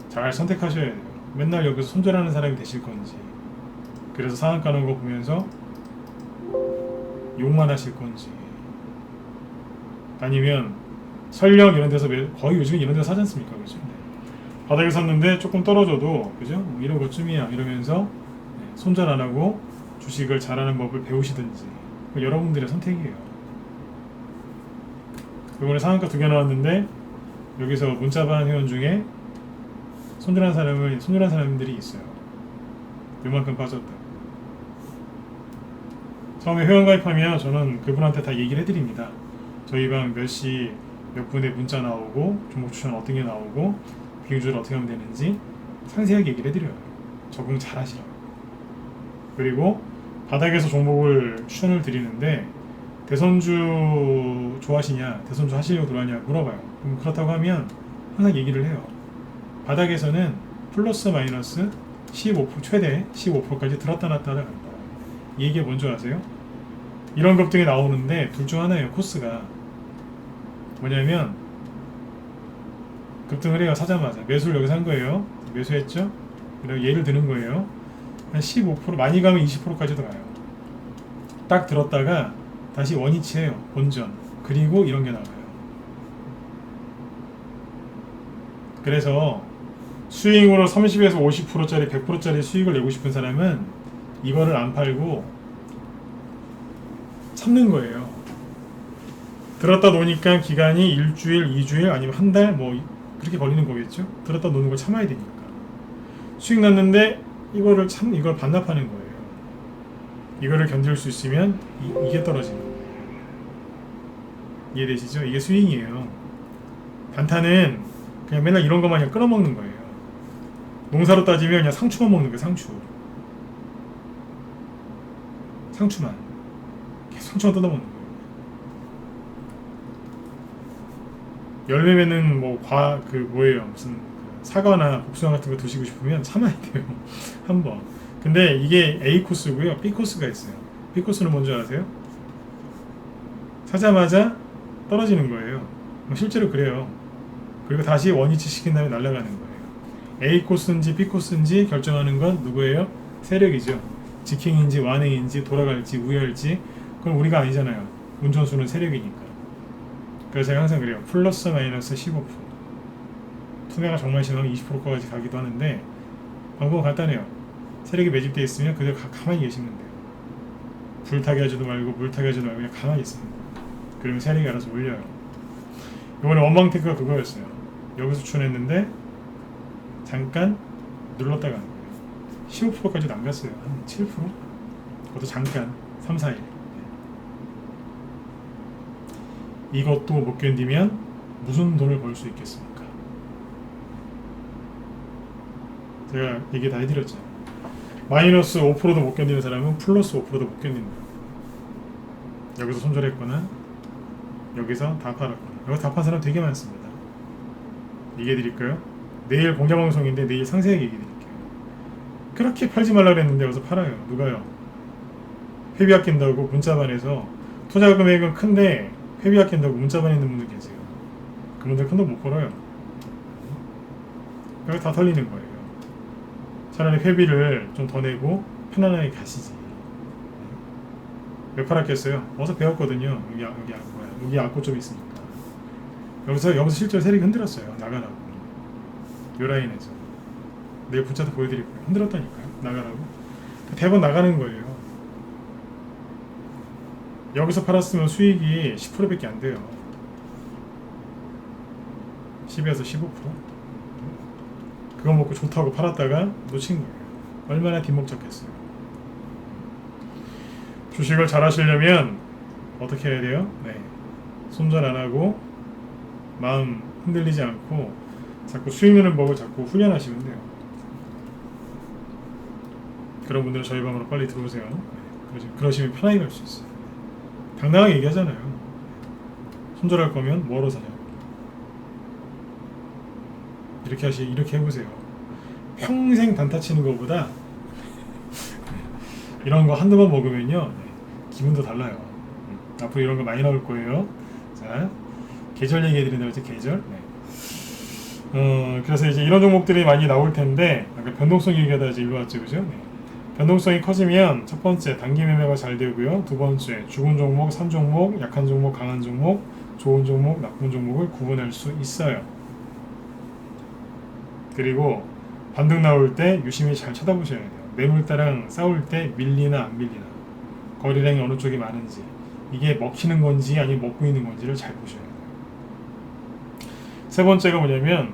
Speaker 1: 잘 선택하셔야 돼요. 맨날 여기서 손절하는 사람이 되실 건지, 그래서 상한 까는 거 보면서 욕만 하실 건지. 아니면 설령 이런 데서 거의 요즘 이런 데서 사지 않습니까? 그죠? 바닥에 샀는데 조금 떨어져도 그죠? 뭐 이런 것쯤이야 이러면서 손절 안 하고 주식을 잘하는 법을 배우시든지 여러분들의 선택이에요. 이번에 상한가 2개 나왔는데 여기서 문자반 회원 중에 손절한 사람들이 있어요. 요만큼 빠졌다. 처음에 회원 가입하면 저는 그분한테 다 얘기를 해드립니다. 저희 방 몇 시 몇 분에 문자 나오고 종목 추천 어떤 게 나오고 비용 조절 어떻게 하면 되는지 상세하게 얘기를 해드려요. 적응 잘 하시라고. 그리고 바닥에서 종목을 추천을 드리는데 대선주 좋아하시냐, 대선주 하시려고 들어가냐 물어봐요. 그럼 그렇다고 하면 항상 얘기를 해요. 바닥에서는 플러스 마이너스 15% 최대 15%까지 들었다 놨다 하다 간다. 이 얘기가 뭔지 아세요? 이런 급등이 나오는데 둘 중 하나예요. 코스가 뭐냐면 급등을 해요. 사자마자 매수를 여기서 한 거예요. 매수했죠? 그리고 예를 드는 거예요. 한 15% 많이 가면 20%까지도 가요. 딱 들었다가 다시 원위치해요. 본전. 그리고 이런 게 나와요. 그래서 스윙으로 30에서 50%짜리 100%짜리 수익을 내고 싶은 사람은 이거를 안 팔고 참는 거예요. 들었다 놓으니까 기간이 일주일, 2주일 아니면 한 달 뭐 그렇게 걸리는 거겠죠. 들었다 놓는 걸 참아야 되니까. 수익 났는데 이걸 반납하는 거예요. 이거를 견딜 수 있으면 이게 떨어지는 거예요. 이해되시죠? 이게 스윙이에요. 단타는 그냥 맨날 이런 것만 그냥 끊어먹는 거예요. 농사로 따지면 그냥 상추만 먹는 거예요. 상추만 계속 상추만 뜯어먹는 거예요. 열매 맺는 무슨 사과나 복숭아 같은 거 드시고 싶으면 참아야 돼요. 한번. 근데 이게 A 코스고요. B 코스가 있어요. B 코스는 뭔지 아세요? 사자마자 떨어지는 거예요. 실제로 그래요. 그리고 다시 원위치 시킨 다음에 날아가는 거예요. A 코스인지 B 코스인지 결정하는 건 누구예요? 세력이죠. 직행인지 완행인지 돌아갈지 우회할지 그건 우리가 아니잖아요. 운전수는 세력이니까. 그래서 제가 항상 그래요. 플러스 마이너스 15%. 투매가 정말 심하면 20%까지 가기도 하는데 방법은 간단해요. 세력이 매집되어 있으면 그대로 가만히 계시면 돼요. 불타게 하지도 말고 물타게 하지도 말고 그냥 가만히 있으면 돼요. 그러면 세력이 알아서 올려요. 이번에 원방테크가 그거였어요. 여기서 추천했는데 잠깐 눌렀다가 가는 거예요. 15%까지도 안 갔어요. 한 7%? 그것도 잠깐 3, 4일. 이것도 못 견디면 무슨 돈을 벌 수 있겠습니까? 제가 얘기 다 해드렸잖아요. 마이너스 5%도 못 견디는 사람은 플러스 5%도 못 견딘다. 여기서 손절했거나 여기서 다 팔았거나 여기서 다 판 사람 되게 많습니다. 얘기해 드릴까요? 내일 공개방송인데 내일 상세하게 얘기해 드릴게요. 그렇게 팔지 말라 그랬는데 여기서 팔아요. 누가요? 회비 아낀다고 문자반에서 투자 금액은 큰데 회비 아낀다고 문자반에 있는 분들 계세요. 그분들 큰 돈 못 벌어요. 그래서 다 털리는 거예요. 차라리 회비를 좀 더 내고 편안하게 가시지. 왜 팔았겠어요? 어서 배웠거든요. 여기 악보 좀 있으니까. 여기서 실제로 세력이 흔들었어요. 나가라고. 요 라인에서. 내일 분짜도 보여드릴 거예요. 흔들었다니까요. 나가라고. 대번 나가는 거예요. 여기서 팔았으면 수익이 10%밖에 안 돼요. 10에서 15%? 그거 먹고 좋다고 팔았다가 놓친 거예요. 얼마나 뒷목 잡겠어요. 주식을 잘 하시려면 어떻게 해야 돼요? 손절 안 하고 마음 흔들리지 않고 자꾸 수익 내는 법을 자꾸 훈련하시면 돼요. 그런 분들은 저희 방으로 빨리 들어오세요. 그러시면 편하게 갈 수 있어요. 당당하게 얘기하잖아요. 손절할 거면 뭐로 사냐고. 이렇게 해보세요. 평생 단타 치는 것보다 이런 거 한두 번 먹으면요 기분도 달라요. 앞으로 이런 거 많이 나올 거예요. 자, 계절 얘기해드린다고 했죠. 계절. 그래서 이제 이런 종목들이 많이 나올 텐데 아까 변동성 얘기하다 이제 일로 왔죠, 그죠? 변동성이 커지면 첫 번째 단기 매매가 잘 되고요. 두 번째 죽은 종목, 산 종목, 약한 종목, 강한 종목, 좋은 종목, 나쁜 종목을 구분할 수 있어요. 그리고 반등 나올 때 유심히 잘 쳐다보셔야 돼요. 매물대랑 싸울 때 밀리나 안 밀리나, 거래량이 어느 쪽이 많은지, 이게 먹히는 건지 아니면 먹고 있는 건지를 잘 보셔야 돼요. 세 번째가 뭐냐면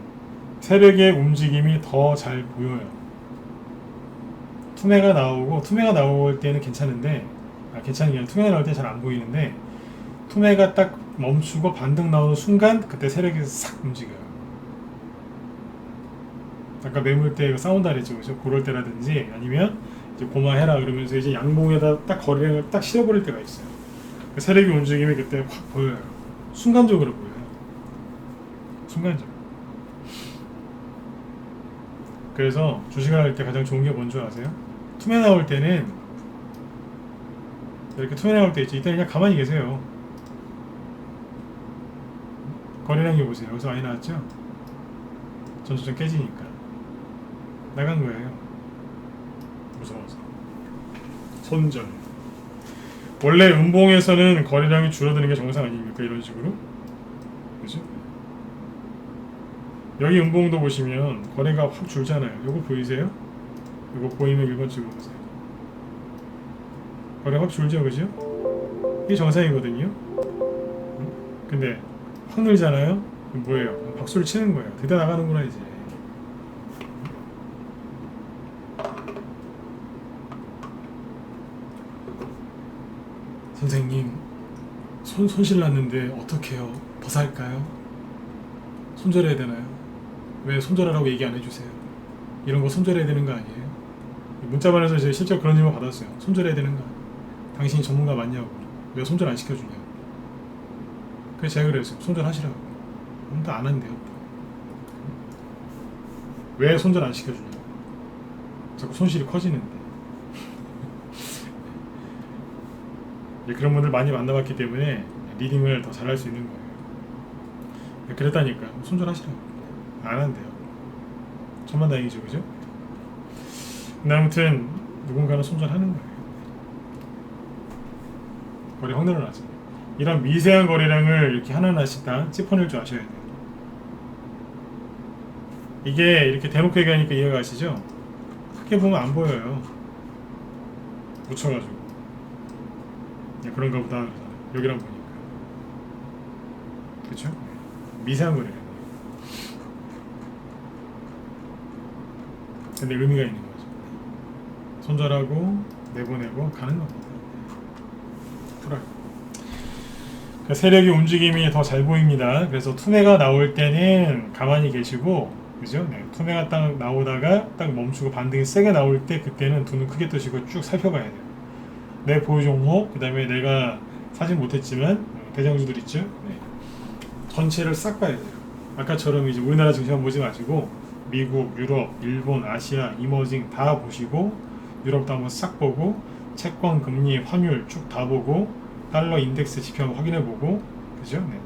Speaker 1: 세력의 움직임이 더 잘 보여요. 투매가 나올 때는 괜찮은데, 괜찮은 게 아니라 투매가 나올 때 잘 안 보이는데, 투매가 딱 멈추고 반등 나오는 순간 그때 세력이 싹 움직여요. 아까 매물대 싸운다 그랬죠, 그죠? 그럴 때라든지 아니면 이제 고마해라 그러면서 이제 양봉에다 딱 거래량을 딱 실어버릴 때가 있어요. 그 세력의 움직임이 그때 확 보여요. 순간적으로 보여요. 순간적으로. 그래서 주식을 할 때 가장 좋은 게 뭔지 아세요? 투매 나올 때는 이렇게 투매 나올 때 있죠. 이때 그냥 가만히 계세요. 거래량이 보세요. 여기서 많이 나왔죠? 전초점 깨지니까 나간 거예요. 무서워서. 손절. 원래 음봉에서는 거래량이 줄어드는 게 정상 아닙니까? 이런 식으로. 그죠? 여기 음봉도 보시면 거래가 확 줄잖아요. 요거 보이세요? 요거 보이면 1번 찍어보세요. 거래 확 줄죠, 그죠? 이게 정상이거든요. 근데 확 늘잖아요? 그럼 뭐예요? 박수를 치는 거예요. 드디어 나가는구나 이제. 선생님, 손실 났는데 어떡해요? 더 살까요? 손절해야 되나요? 왜 손절하라고 얘기 안 해주세요? 이런 거 손절해야 되는 거 아니에요? 문자반에서 이제 실제 그런 질문 받았어요. 손절해야 되는가? 당신이 전문가 맞냐고. 왜 손절 안 시켜주냐고. 그래서 제가 그랬어요. 손절하시라고. 아무도 안 한대요. 왜 손절 안 시켜주냐고. 자꾸 손실이 커지는데. 그런 분들 많이 만나봤기 때문에 리딩을 더 잘할 수 있는 거예요. 그랬다니까. 손절하시라고. 안 한대요. 천만다행이죠, 그죠? 근데 아무튼 누군가는 손절하는 거예요. 거래 확 늘어나죠. 이런 미세한 거래량을 이렇게 하나하나씩 다 짚어낼 줄 아셔야 돼요. 이게 이렇게 대놓고 얘기하니까 이해가 가시죠? 크게 보면 안 보여요. 묻혀가지고. 그런가 보다 그러잖아요. 여기랑 보니까. 그쵸? 미세한 거래량. 근데 의미가 있는 거죠. 손절하고 내보내고 가는 겁니다. 풀어요. 그러니까 세력의 움직임이 더 잘 보입니다. 그래서 투매가 나올 때는 가만히 계시고, 그죠? 네. 투매가 딱 나오다가 딱 멈추고 반등이 세게 나올 때 그때는 두 눈 크게 뜨시고 쭉 살펴봐야 돼요. 내 보유 종목, 그 다음에 내가 사진 못했지만 대장주들 있죠? 네. 전체를 싹 봐야 돼요. 아까처럼 이제 우리나라 증시만 보지 마시고 미국, 유럽, 일본, 아시아, 이머징 다 보시고, 유럽도 한번 싹 보고, 채권, 금리, 환율 쭉 다 보고, 달러 인덱스 지표 한번 확인해보고, 그죠? 네.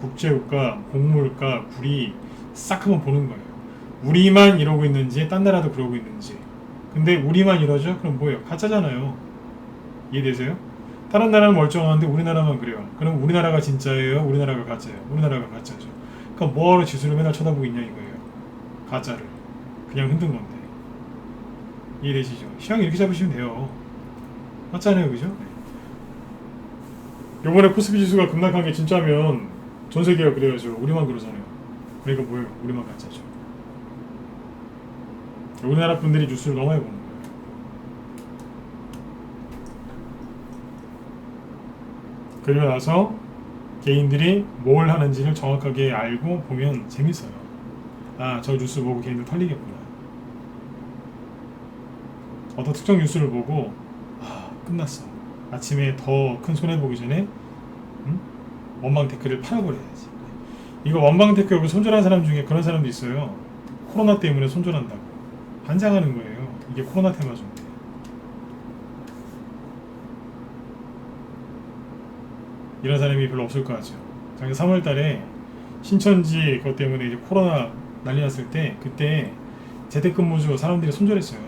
Speaker 1: 국제유가, 곡물가, 구리 싹 한번 보는 거예요. 우리만 이러고 있는지 딴 나라도 그러고 있는지. 근데 우리만 이러죠? 그럼 뭐예요? 가짜잖아요. 이해되세요? 다른 나라는 멀쩡한데 우리나라만 그래요. 그럼 우리나라가 진짜예요? 우리나라가 가짜예요? 우리나라가 가짜죠. 그럼 뭐하러 지수를 맨날 쳐다보고 있냐 이거예요. 가짜를 그냥 흔든 건데. 이해되시죠? 시황 이렇게 잡으시면 돼요. 맞잖아요, 그죠? 요번에 코스피 지수가 급락한 게 진짜면 전 세계가 그래야죠. 우리만 그러잖아요. 그러니까 뭐예요? 우리만 가짜죠. 우리나라 분들이 뉴스를 너무 많이 보는 거예요. 그리고 나서 개인들이 뭘 하는지를 정확하게 알고 보면 재밌어요. 아, 저 뉴스 보고 개인들 털리겠구나. 어떤 특정 뉴스를 보고 끝났어. 아침에 더 큰 손해보기 전에 원방 테크를 팔아버려야지. 이거 원방 테크 여기 손절한 사람 중에 그런 사람도 있어요. 코로나 때문에 손절한다고 반장하는 거예요. 이게 코로나 테마주인데. 이런 사람이 별로 없을 것 같죠. 작년 3월 달에 신천지 그것 때문에 이제 코로나 난리 났을 때 그때 재택근무주 사람들이 손절했어요.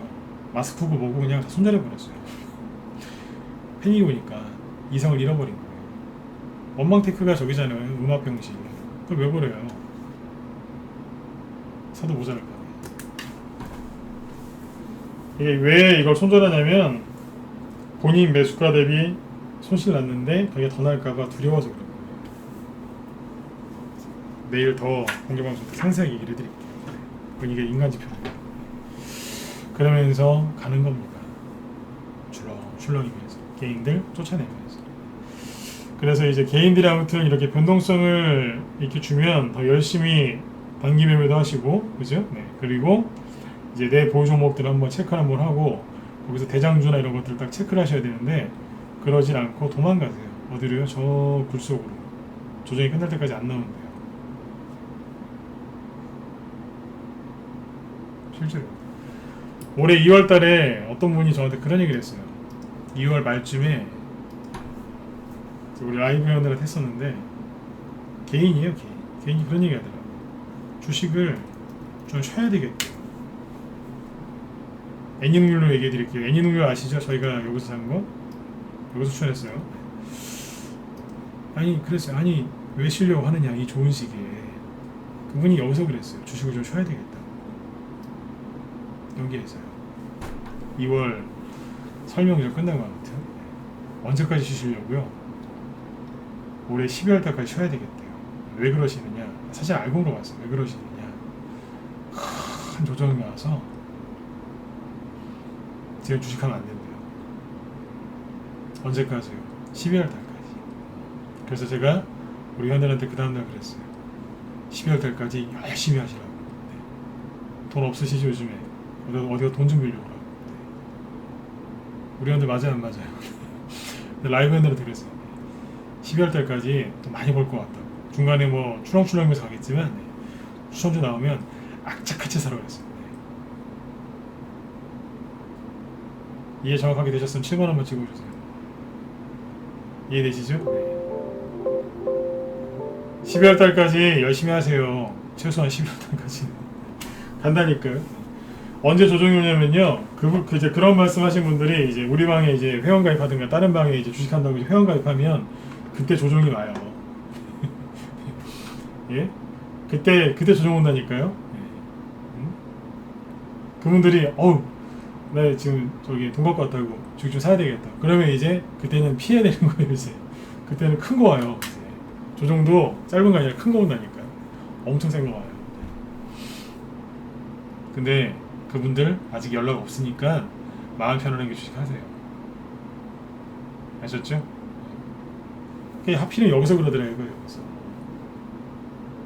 Speaker 1: 마스크고 뭐고 그냥 다 손절해버렸어요. 팬이 오니까 이성을 잃어버린 거예요. 원망테크가 저기잖아요. 음압병실. 그걸 왜 그래요? 사도 모자랄까. 이게 왜 이걸 손절하냐면 본인 매수가 대비 손실 났는데 그게 더 날까봐 두려워서 그런 거예요. 내일 더 공개방송 때 상세하게 얘기를 해드릴게요. 이게 인간지표입니다. 그러면서 가는 겁니다. 출렁이면서 개인들 쫓아내면서. 그래서 이제 개인들이 아무튼 이렇게 변동성을 이렇게 주면 더 열심히 단기 매매도 하시고, 그죠? 네. 그리고 이제 내 보유 종목들 한번 체크를 한번 하고 거기서 대장주나 이런 것들 딱 체크를 하셔야 되는데 그러진 않고 도망가세요. 어디로요? 저 굴속으로. 조정이 끝날 때까지 안 나온대요. 실제로. 올해 2월 달에 어떤 분이 저한테 그런 얘기를 했어요. 2월 말쯤에 우리 라이브 회원들한테 했었는데 개인이에요. 개인이 그런 얘기 하더라고요. 주식을 좀 쉬어야 되겠대요. 애니능률로 얘기해 드릴게요. 애니능률 아시죠? 저희가 여기서 산 거? 여기서 추천했어요. 아니 그랬어요. 아니 왜 쉬려고 하느냐 이 좋은 시기에. 그분이 여기서 그랬어요. 주식을 좀 쉬어야 되겠다. 여기에서요. 2월 설명절 끝나고 아무튼 언제까지 쉬시려고요? 올해 12월 달까지 쉬어야 되겠대요. 왜 그러시느냐? 사실 알고 물어봤어요. 왜 그러시느냐? 큰 조정이 나와서 지금 주식하면 안 된대요. 언제까지요? 12월 달까지. 그래서 제가 우리 회원들한테 그 다음날 그랬어요. 12월 달까지 열심히 하시라고. 네. 돈 없으시죠 요즘에? 어디가 돈 좀 빌려고 하고. 네. 우리 회원들 맞아요 안 맞아요? 라이브 회원들한테 그랬어요. 12월 달까지 또 많이 벌 것 같다고. 중간에 뭐 출렁출렁하면서 가겠지만 네. 추천주 나오면 악착같이 사라고 그랬어요. 네. 이해 정확하게 되셨으면 7번 한번 찍어주세요. 이해되시죠? 네. 12월 달까지 열심히 하세요. 최소한 12월 달까지 간다니까요. 언제 조정이 오냐면요. 이제 그런 말씀하신 분들이 이제 우리 방에 이제 회원 가입하든가 다른 방에 이제 주식한다고 이제 회원 가입하면 그때 조정이 와요. 예? 그때 조정 온다니까요. 예. 그분들이 나 지금 저기 돈 갖고 왔다고 주식 좀 사야 되겠다. 그러면 이제 그때는 피해야 되는 거예요. 이제 그때는 큰 거 와요. 이제. 조정도 짧은 거 아니라 큰 거 온다니까요. 엄청 센 거 와요. 근데 그분들 아직 연락 없으니까 마음 편안하게 주식하세요. 아셨죠? 하필은 여기서 그러더라고요. 여기서.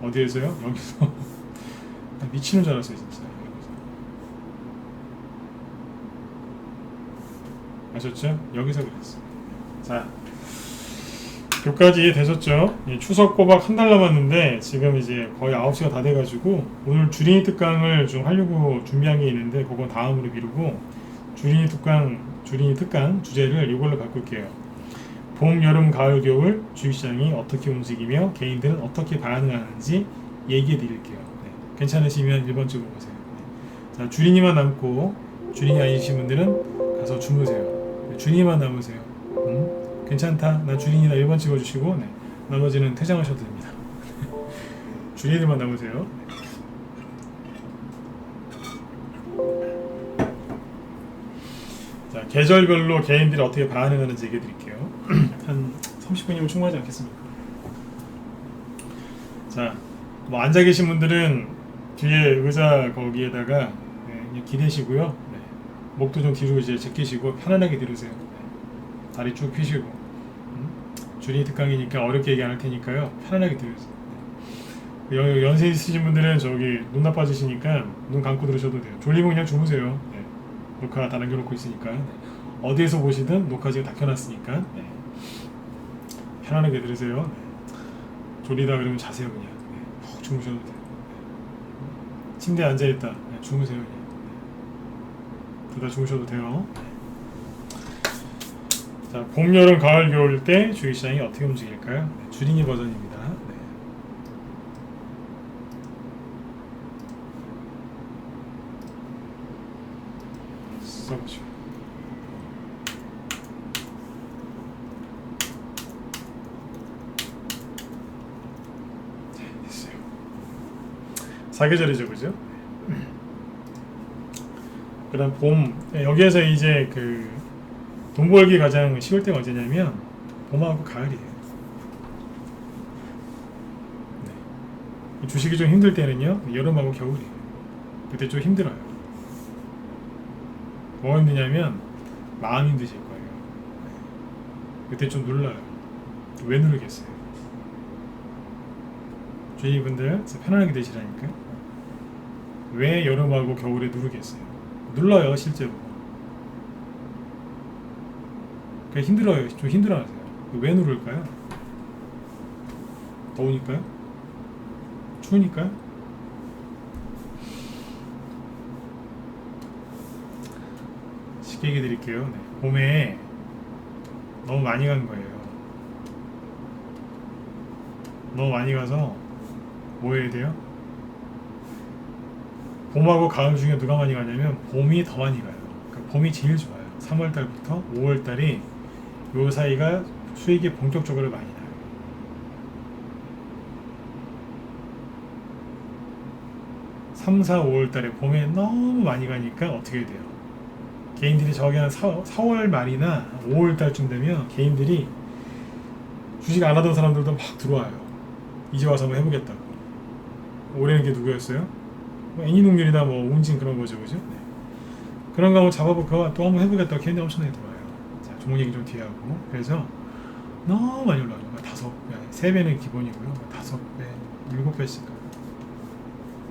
Speaker 1: 어디에서요? 여기서. 미치는 줄 알았어요 진짜. 여기서. 아셨죠? 여기서 그랬어요. 자, 여기까지 되셨죠? 추석 꼬박 한 달 남았는데 지금 이제 거의 9시가 다 돼가지고 오늘 주린이 특강을 좀 하려고 준비한 게 있는데 그건 다음으로 미루고 주린이 특강 주제를 이걸로 바꿀게요. 봄, 여름, 가을, 겨울 주식시장이 어떻게 움직이며 개인들은 어떻게 반응하는지 얘기해 드릴게요. 네. 괜찮으시면 1번 찍어보세요. 네. 자, 주린이만 남고 주린이 아니신 분들은 가서 주무세요. 네. 주린이만 남으세요. 괜찮다. 나 주린이나 1번 찍어주시고 네. 나머지는 퇴장하셔도 됩니다. 주린이만 남으세요. 자, 계절별로 개인들이 어떻게 반응하는지 얘기해 드릴게요. 한 30분이면 충분하지 않겠습니까? 자, 뭐 앉아 계신 분들은 뒤에 의자 거기에다가 네, 기대시고요. 네. 목도 좀 뒤로 이제 제끼시고 편안하게 들으세요. 네. 다리 쭉 펴시고. 주린이 특강이니까 어렵게 얘기 안 할 테니까요. 편안하게 들으세요. 네. 연세 있으신 분들은 저기 눈 나빠지시니까 눈 감고 들으셔도 돼요. 졸리면 그냥 주무세요. 네. 녹화 다 남겨놓고 있으니까. 네. 어디에서 보시든 녹화 지금 다 켜놨으니까. 네. 편안하게 들으세요. 네. 졸리다 그러면 자세요 그냥. 네. 푹 주무셔도 돼요. 네. 침대에 앉아있다. 네. 주무세요 그냥. 네. 둘 다 주무셔도 돼요. 네. 자, 봄, 여름, 가을, 겨울 때 주식시장이 어떻게 움직일까요? 네. 주린이 버전입니다. 네. 써보시고. 사계절이죠, 그죠? 그다음 봄. 여기에서 이제 그 돈 벌기 가장 쉬울 때가 언제냐면 봄하고 가을이에요. 네. 주식이 좀 힘들 때는요, 여름하고 겨울이에요. 그때 좀 힘들어요. 뭐가 힘드냐면 마음이 힘드실 거예요. 그때 좀 눌러요. 왜 누르겠어요? 주인분들 편안하게 되시라니까. 왜 여름하고 겨울에 누르겠어요? 눌러요, 실제로. 그냥 힘들어요. 좀 힘들어하세요. 왜 누를까요? 더우니까요? 추우니까요? 쉽게 얘기해 드릴게요. 네. 봄에 너무 많이 간 거예요. 너무 많이 가서 뭐 해야 돼요? 봄하고 가을 중에 누가 많이 가냐면 봄이 더 많이 가요. 그러니까 봄이 제일 좋아요. 3월달부터 5월달이 요 사이가 수익이 본격적으로 많이 나요. 3, 4, 5월달에 봄에 너무 많이 가니까 어떻게 돼요? 개인들이 저기 한 4월 말이나 5월달쯤 되면 개인들이 주식 안 하던 사람들도 막 들어와요. 이제 와서 한번 해보겠다고. 올해는 게 누구였어요? 뭐 애니농률이나 뭐 운진 그런 거죠, 그죠? 네. 그런 거 한번 잡아볼까? 또 한번 해보겠다고 걔네 엄청나게 들어와요. 자, 종목 얘기 좀 뒤에 하고. 그래서 너무 많이 올라가요. 5배, 3배는 기본이고요. 5배, 7배씩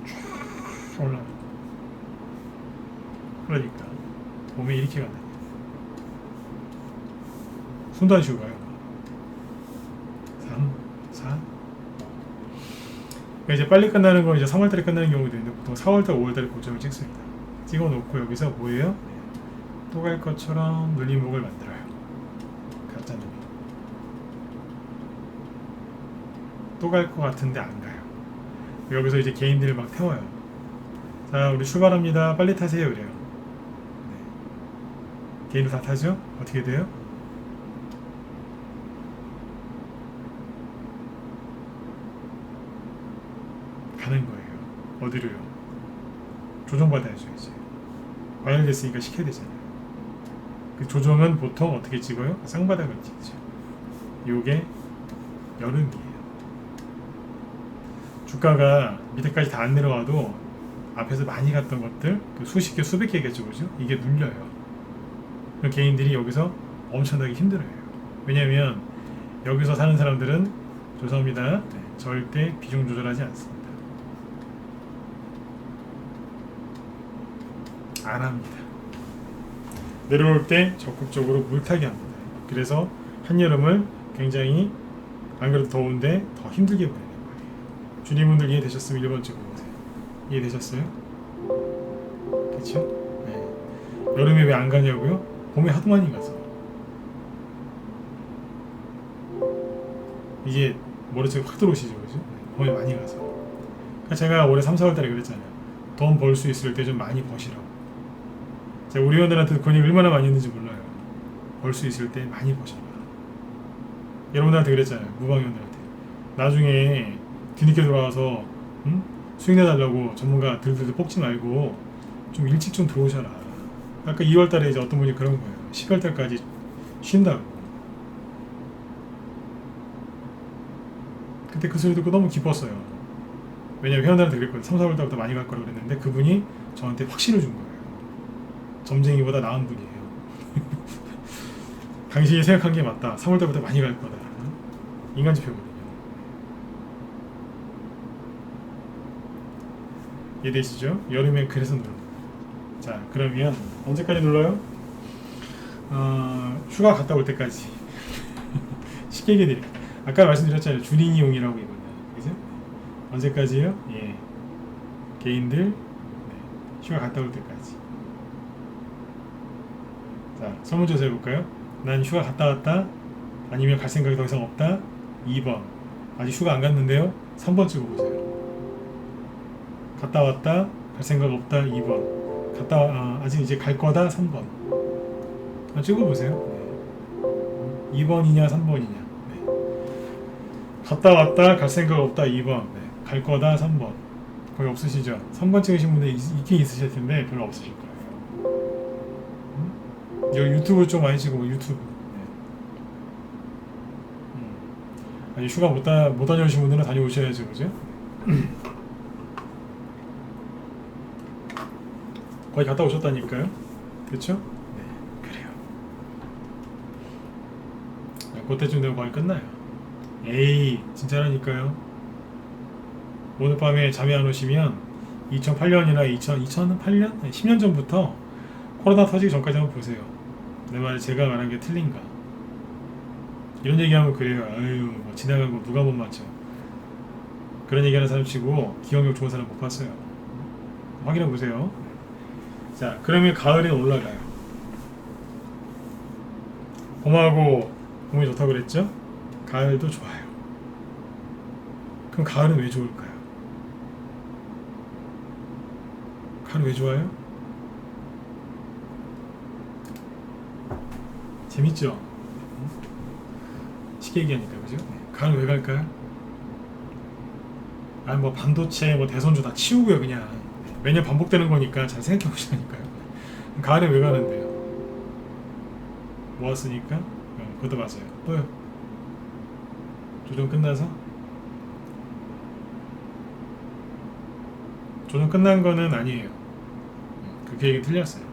Speaker 1: 쭉 올라가요. 그러니까 봄에 이렇게 간다. 순단 쉬고 가요. 3, 4. 그러니까 이제 빨리 끝나는 건 이제 3월달에 끝나는 경우도 있는데 보통 4월달, 5월달에 고점을 찍습니다. 찍어놓고 여기서 뭐예요? 또 갈 것처럼 눌림목을 만들어요. 가짜 눌림. 또 갈 것 같은데 안 가요. 여기서 이제 개인들을 막 태워요. 자, 우리 출발합니다. 빨리 타세요. 그래요. 네. 개인들 다 타죠? 어떻게 돼요? 가는 거예요. 어디로요? 조정받아야죠, 이제. 과열됐으니까 시켜야 되잖아요. 그 조정은 보통 어떻게 찍어요? 쌍바닥을 찍죠. 요게 여름이에요. 주가가 밑에까지 다 안 내려와도 앞에서 많이 갔던 것들, 그 수십 개, 수백 개겠죠, 그죠? 이게 눌려요. 그 개인들이 여기서 엄청나게 힘들어요. 왜냐면 여기서 사는 사람들은 죄송합니다. 네, 절대 비중 조절하지 않습니다. 안 합니다. 내려올 때 적극적으로 물타기 합니다. 그래서 한여름을 굉장히 안 그래도 더운데 더 힘들게 보내는 거예요. 주님분들 이해되셨으면 1번 찍어보세요. 이해되셨어요? 그쵸? 네. 여름에 왜 안 가냐고요? 봄에 하도 많이 가서. 이게 머리속에 확 들어오시죠, 그죠? 봄에 많이 가서. 그러니까 제가 올해 3, 4월 달에 그랬잖아요. 돈 벌 수 있을 때 좀 많이 버시라고. 제가 우리 회원들한테 그 권유 얼마나 많이 했는지 몰라요. 벌 수 있을 때 많이 버셔라. 여러분들한테 그랬잖아요. 무방위원들한테. 나중에 뒤늦게 돌아와서 수익 내달라고 전문가 들들 뽑지 말고 좀 일찍 좀 들어오셔라. 아까 2월 달에 이제 어떤 분이 그런 거예요. 10월 달까지 쉰다고. 그때 그 소리 듣고 너무 기뻤어요. 왜냐면 회원들한테 그랬거든요. 3, 4월 달부터 많이 갈 거라고 그랬는데 그분이 저한테 확신을 준 거예요. 점쟁이보다 나은 분이에요. 당신이 생각한 게 맞다. 3월 달부터 많이 갈 거다. 인간 지표거든요. 이해되시죠? 여름엔 그래서 누르는 거예요. 자, 그러면 언제까지 눌러요? 휴가 갔다 올 때까지. 쉽게 얘기해드릴게요. 아까 말씀드렸잖아요. 준인이용이라고 이거는. 그죠? 언제까지요? 예. 개인들 휴가 갔다 올 때까지. 자, 설문조사 해볼까요? 난 휴가 갔다 왔다? 아니면 갈 생각이 더 이상 없다? 2번. 아직 휴가 안 갔는데요? 3번 찍어보세요. 갔다 왔다? 갈 생각 없다? 2번. 아직 이제 갈 거다? 3번. 찍어보세요. 네. 2번이냐 3번이냐. 네. 갔다 왔다? 갈 생각 없다? 2번. 네. 갈 거다? 3번. 거의 없으시죠? 3번 찍으신 분들 있긴 있으실 텐데 별로 없으실 거예요. 여기 유튜브 좀 많이 찍고 유튜브. 아니, 휴가 못 다녀오신 분들은 다녀오셔야죠, 그죠? 거의 갔다 오셨다니까요, 그렇죠? 네, 그래요. 그때쯤 되면 거의 끝나요. 에이, 진짜라니까요. 오늘 밤에 잠이 안 오시면 2008년이나 2008년? 10년 전부터 코로나 터지기 전까지 한번 보세요. 내 말에 제가 말한 게 틀린가? 이런 얘기하면 그래요. 아유, 뭐 지나간 거 누가 못 맞춰. 그런 얘기하는 사람 치고 기억력 좋은 사람 못 봤어요. 확인해 보세요. 자, 그러면 가을에 올라가요. 봄하고 봄이 좋다고 그랬죠? 가을도 좋아요. 그럼 가을은 왜 좋을까요? 가을은 왜 좋아요? 재밌죠? 쉽게 얘기하니까, 그죠? 가을은 왜 갈까요? 아니, 뭐 반도체, 뭐 대선주 다 치우고요, 그냥. 매년 반복되는 거니까 잘 생각해 보시라니까요. 가을에 왜 가는데요? 모았으니까? 그것도 맞아요. 또요? 조정 끝나서? 조정 끝난 거는 아니에요. 그 계획이 틀렸어요.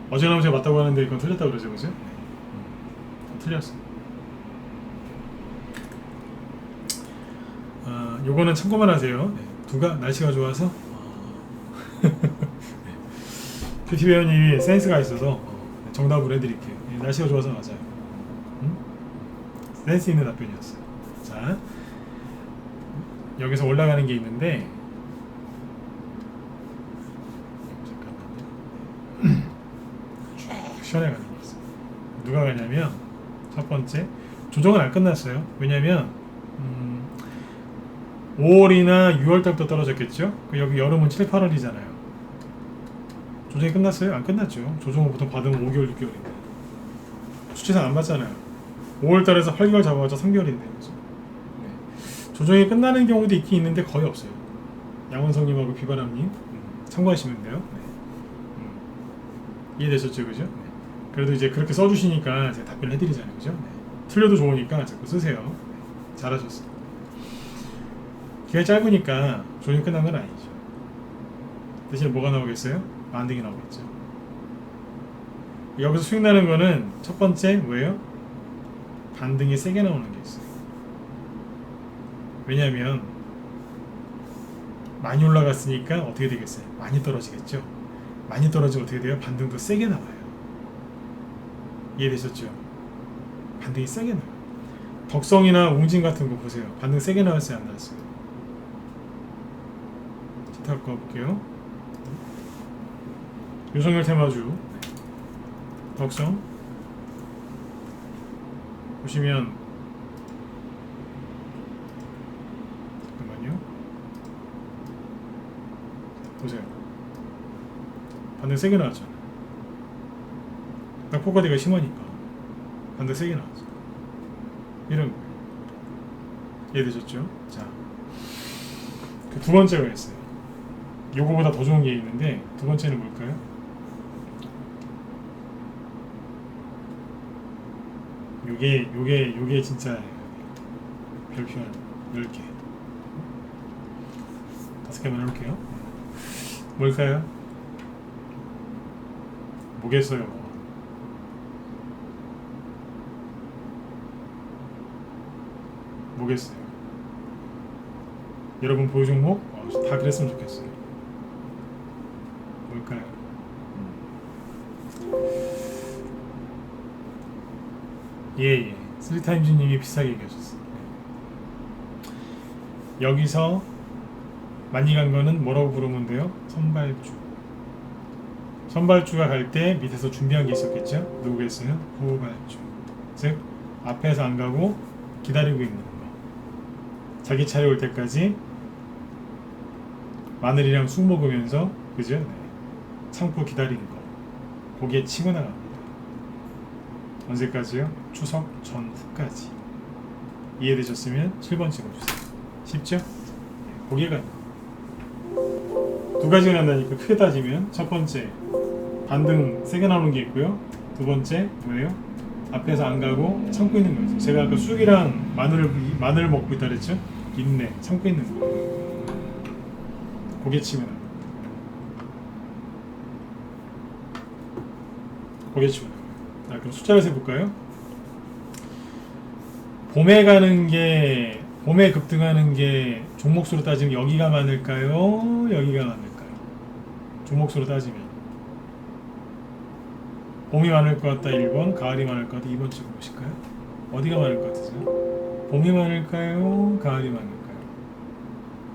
Speaker 1: 어제나 제가 맞다고 하는데 이건 틀렸다고 그러죠, 그죠? 틀렸어요. 요거는 참고만 하세요. 두가 날씨가 좋아서 PT 배우님이 센스가 있어서 정답을 해드릴게요. 날씨가 좋아서 맞아요. 센스 있는 답변이었어요. 자, 여기서 올라가는 게 있는데 잠깐만요. 쭉 시원해 가는 게 있어요. 누가 가냐면 첫 번째, 조정은 안 끝났어요. 왜냐면 5월이나 6월 달부터 떨어졌겠죠? 여기 여름은 7, 8월이잖아요. 조정이 끝났어요? 안 끝났죠. 조정은 보통 받으면 5개월, 6개월인데 수치상 안 받잖아요. 5월 달에서 8개월 잡아봤자 3개월인데 그죠? 네. 조정이 끝나는 경우도 있긴 있는데 거의 없어요. 양원성님하고 비바람님 참고하시면 돼요. 네. 이해되셨죠, 그죠? 네. 그래도 이제 그렇게 써주시니까 제가 답변을 해드리잖아요, 그죠? 네. 틀려도 좋으니까 자꾸 쓰세요. 네. 잘하셨어요. 기간이 짧으니까 조정이 끝난 건 아니죠. 대신에 뭐가 나오겠어요? 반등이 나오겠죠. 여기서 수익 나는 거는 첫 번째 뭐예요? 반등이 세게 나오는 게 있어요. 왜냐하면 많이 올라갔으니까 어떻게 되겠어요? 많이 떨어지겠죠. 많이 떨어지면 어떻게 돼요? 반등도 세게 나와요. 이해되셨죠? 반등이 세게 나와요. 덕성이나 웅진 같은 거 보세요. 반등 세게 나왔어요, 안 나왔어요? 기타 거 볼게요. 유성열 테마주 덕성 보시면 잠깐만요. 보세요. 반등 세게 나왔잖아요. 딱 포커대가 심하니까 반등 세게 나왔죠. 이런 거예요. 이해되셨죠? 자, 그 두 번째가 있어요. 요거보다 더 좋은 게 있는데 두 번째는 뭘까요? 요게 진짜 별표 10개 5개만 해볼게요. 뭘까요? 뭐겠어요? 뭐겠어요? 여러분 보유 종목? 다 그랬으면 좋겠어요. 뭘까요? 예. 스리타임즈님이 비싸게 얘기하셨어요. 여기서 많이 간 거는 뭐라고 부르면 돼요? 선발주. 선발주가 갈 때 밑에서 준비한 게 있었겠죠? 누구겠어요? 후발주. 즉 앞에서 안 가고 기다리고 있는 거. 자기 차례 올 때까지 마늘이랑 쑥 먹으면서 그죠? 네. 참고 기다리는 거. 거기에 치고 나갑니다. 언제까지요? 추석 전후까지. 이해되셨으면 7번 찍어주세요. 쉽죠? 고개가 두 가지가 난다니까 크게 따지면 첫 번째 반등 세게 나오는 게 있고요. 두 번째 뭐예요? 앞에서 안 가고 참고 있는 거죠. 제가 아까 쑥이랑 마늘을 먹고 있다 그랬죠? 인내 참고 있는 거예요. 고개 치고 나가. 고개 치고 나가. 그럼 숫자를 세볼까요? 봄에 급등하는 게 종목수로 따지면 여기가 많을까요? 여기가 많을까요? 종목수로 따지면 봄이 많을 것 같다 1번, 가을이 많을 것 같다 2번 찍어보실까요? 어디가 많을 것 같으세요? 봄이 많을까요? 가을이 많을까요?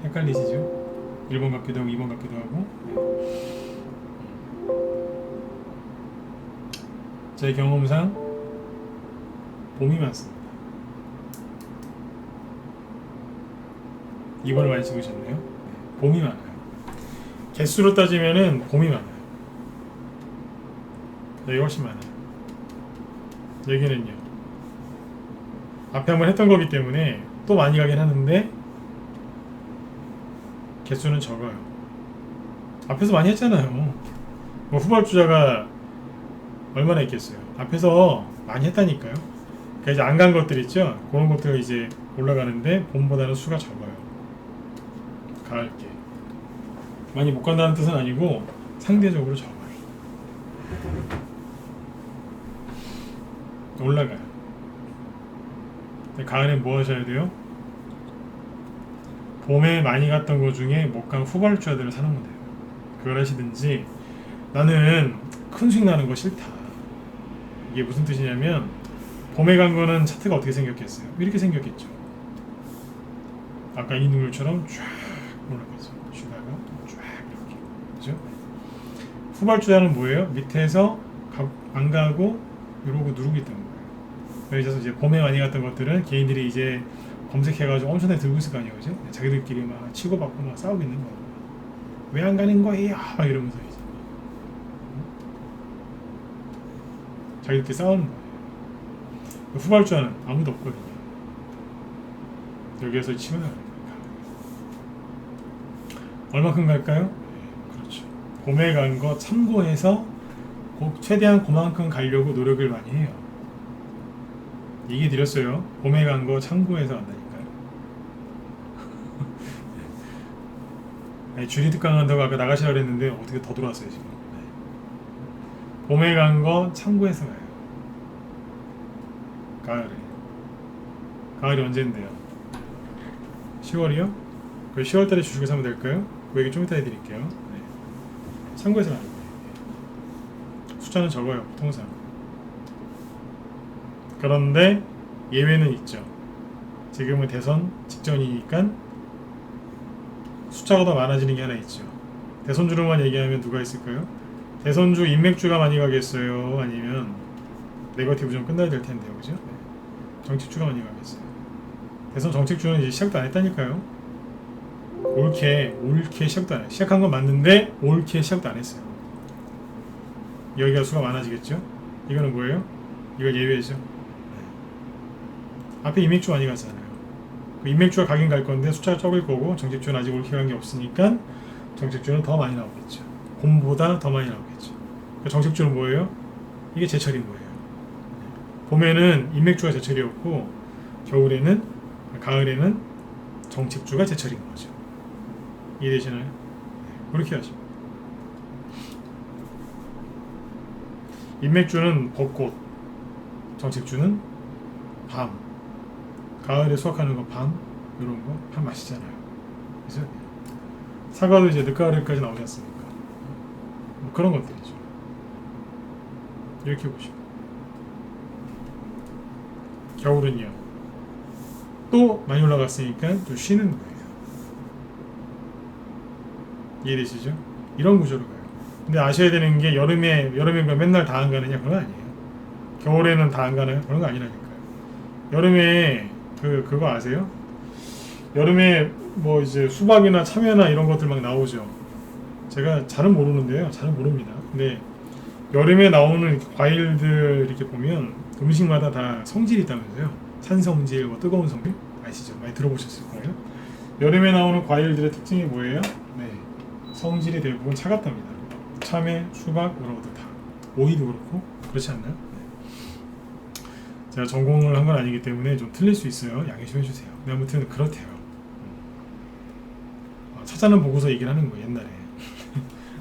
Speaker 1: 헷갈리시죠? 1번 같기도 하고 2번 같기도 하고. 제 경험상 봄이 많습니다. 2번을 많이 찍으셨네요. 봄이 많아요. 개수로 따지면은 봄이 많아요. 여기 훨씬 많아요. 여기는요. 앞에 한번 했던 거기 때문에 또 많이 가긴 하는데 개수는 적어요. 앞에서 많이 했잖아요. 뭐 후발주자가 얼마나 있겠어요. 앞에서 많이 했다니까요. 그러니까 이제 안 간 것들 있죠. 그런 것들 이제 올라가는데 봄보다는 수가 적어요. 가을게 많이 못 간다는 뜻은 아니고 상대적으로 적어요. 올라가요. 가을엔 뭐 하셔야 돼요? 봄에 많이 갔던 거 중에 못 간 후발주자들을 사놓으면 돼요. 그걸 하시든지 나는 큰 수익 나는 거 싫다. 이게 무슨 뜻이냐면 봄에 간 거는 차트가 어떻게 생겼겠어요? 이렇게 생겼겠죠. 아까 이 누물처럼 쫙 올라가죠. 주다가 쫙 이렇게. 그죠? 후발주자는 뭐예요? 밑에서 안 가고 이러고 누르고 있던 거예요. 그래서 이제 봄에 많이 갔던 것들은 개인들이 이제 검색해가지고 엄청나게 들고 있을 거 아니에요, 그죠? 자기들끼리 막 치고받고 막 싸우고 있는 거예요. 왜 안 가는 거예요? 막 이러면서 이제 자기들끼리 싸우는 거예요. 후발주자는 아무도 없거든요. 여기에서 치면 나가는 거예요. 얼마큼 갈까요? 네, 그렇죠. 봄에 간 거 참고해서 최대한 그만큼 가려고 노력을 많이 해요. 얘기 드렸어요. 봄에 간 거 참고해서 간다니까요. 네, 주리 특강한다고 아까 나가시라 그랬는데 어떻게 더 들어왔어요 지금. 네. 봄에 간 거 참고해서 가요. 가을이 언제인데요? 10월이요? 그 10월달에 주식을 사면 될까요? 그 얘기 좀 이따 해드릴게요. 네. 참고해서 가는 거예요. 숫자는 적어요 통상. 그런데 예외는 있죠. 지금은 대선 직전이니까 숫자가 더 많아지는 게 하나 있죠. 대선주로만 얘기하면 누가 있을까요? 대선주 인맥주가 많이 가겠어요? 아니면 네거티브 좀 끝나야 될 텐데요, 그죠? 네. 정책주가 많이 가겠어요. 대선 정책주는 이제 시작도 안 했다니까요. 옳게 시작도 안 해요. 시작한 건 맞는데 옳게 시작도 안 했어요. 여기가 수가 많아지겠죠? 이거는 뭐예요? 이거 예외죠. 네. 앞에 인맥주 많이 갔잖아요. 그 인맥주가 가긴 갈 건데 숫자가 적을 거고 정책주는 아직 옳게 간 게 없으니까 정책주는 더 많이 나오겠죠. 봄보다 더 많이 나오겠죠. 그 정책주는 뭐예요? 이게 제철인 거예요. 봄에는 인맥주가 제철이었고 가을에는 정책주가 제철인 거죠. 이해되시나요? 그렇게 하죠. 인맥주는 벚꽃, 정책주는 밤. 가을에 수확하는 거 밤, 이런 거 밤 맛있잖아요. 그죠? 사과도 이제 늦가을까지 나오지 않습니까? 뭐 그런 것들이죠. 이렇게 보시고 겨울은요 또 많이 올라갔으니까 좀 쉬는 거예요. 이해되시죠? 이런 구조로 가요. 근데 아셔야 되는 게 여름에 맨날 다 안 가느냐 그런 거 아니에요. 겨울에는 다 안 가나요? 그런 거 아니라니까요. 여름에 그거 아세요? 여름에 뭐 이제 수박이나 참외나 이런 것들 막 나오죠. 제가 잘은 모르는데요. 잘은 모릅니다. 근데 여름에 나오는 과일들 이렇게 보면 음식마다 다 성질이 있다면서요. 찬성질, 뭐 뜨거운 성질 아시죠? 많이 들어보셨을 거예요. 여름에 나오는 과일들의 특징이 뭐예요? 네, 성질이 대부분 차갑답니다. 참외, 수박, 여러 것들 다. 오이도 그렇고 그렇지 않나요? 네. 제가 전공을 한 건 아니기 때문에 좀 틀릴 수 있어요. 양해 좀 해주세요. 네, 아무튼 그렇대요. 찾아는 보고서 얘기를 하는 거예요. 옛날에.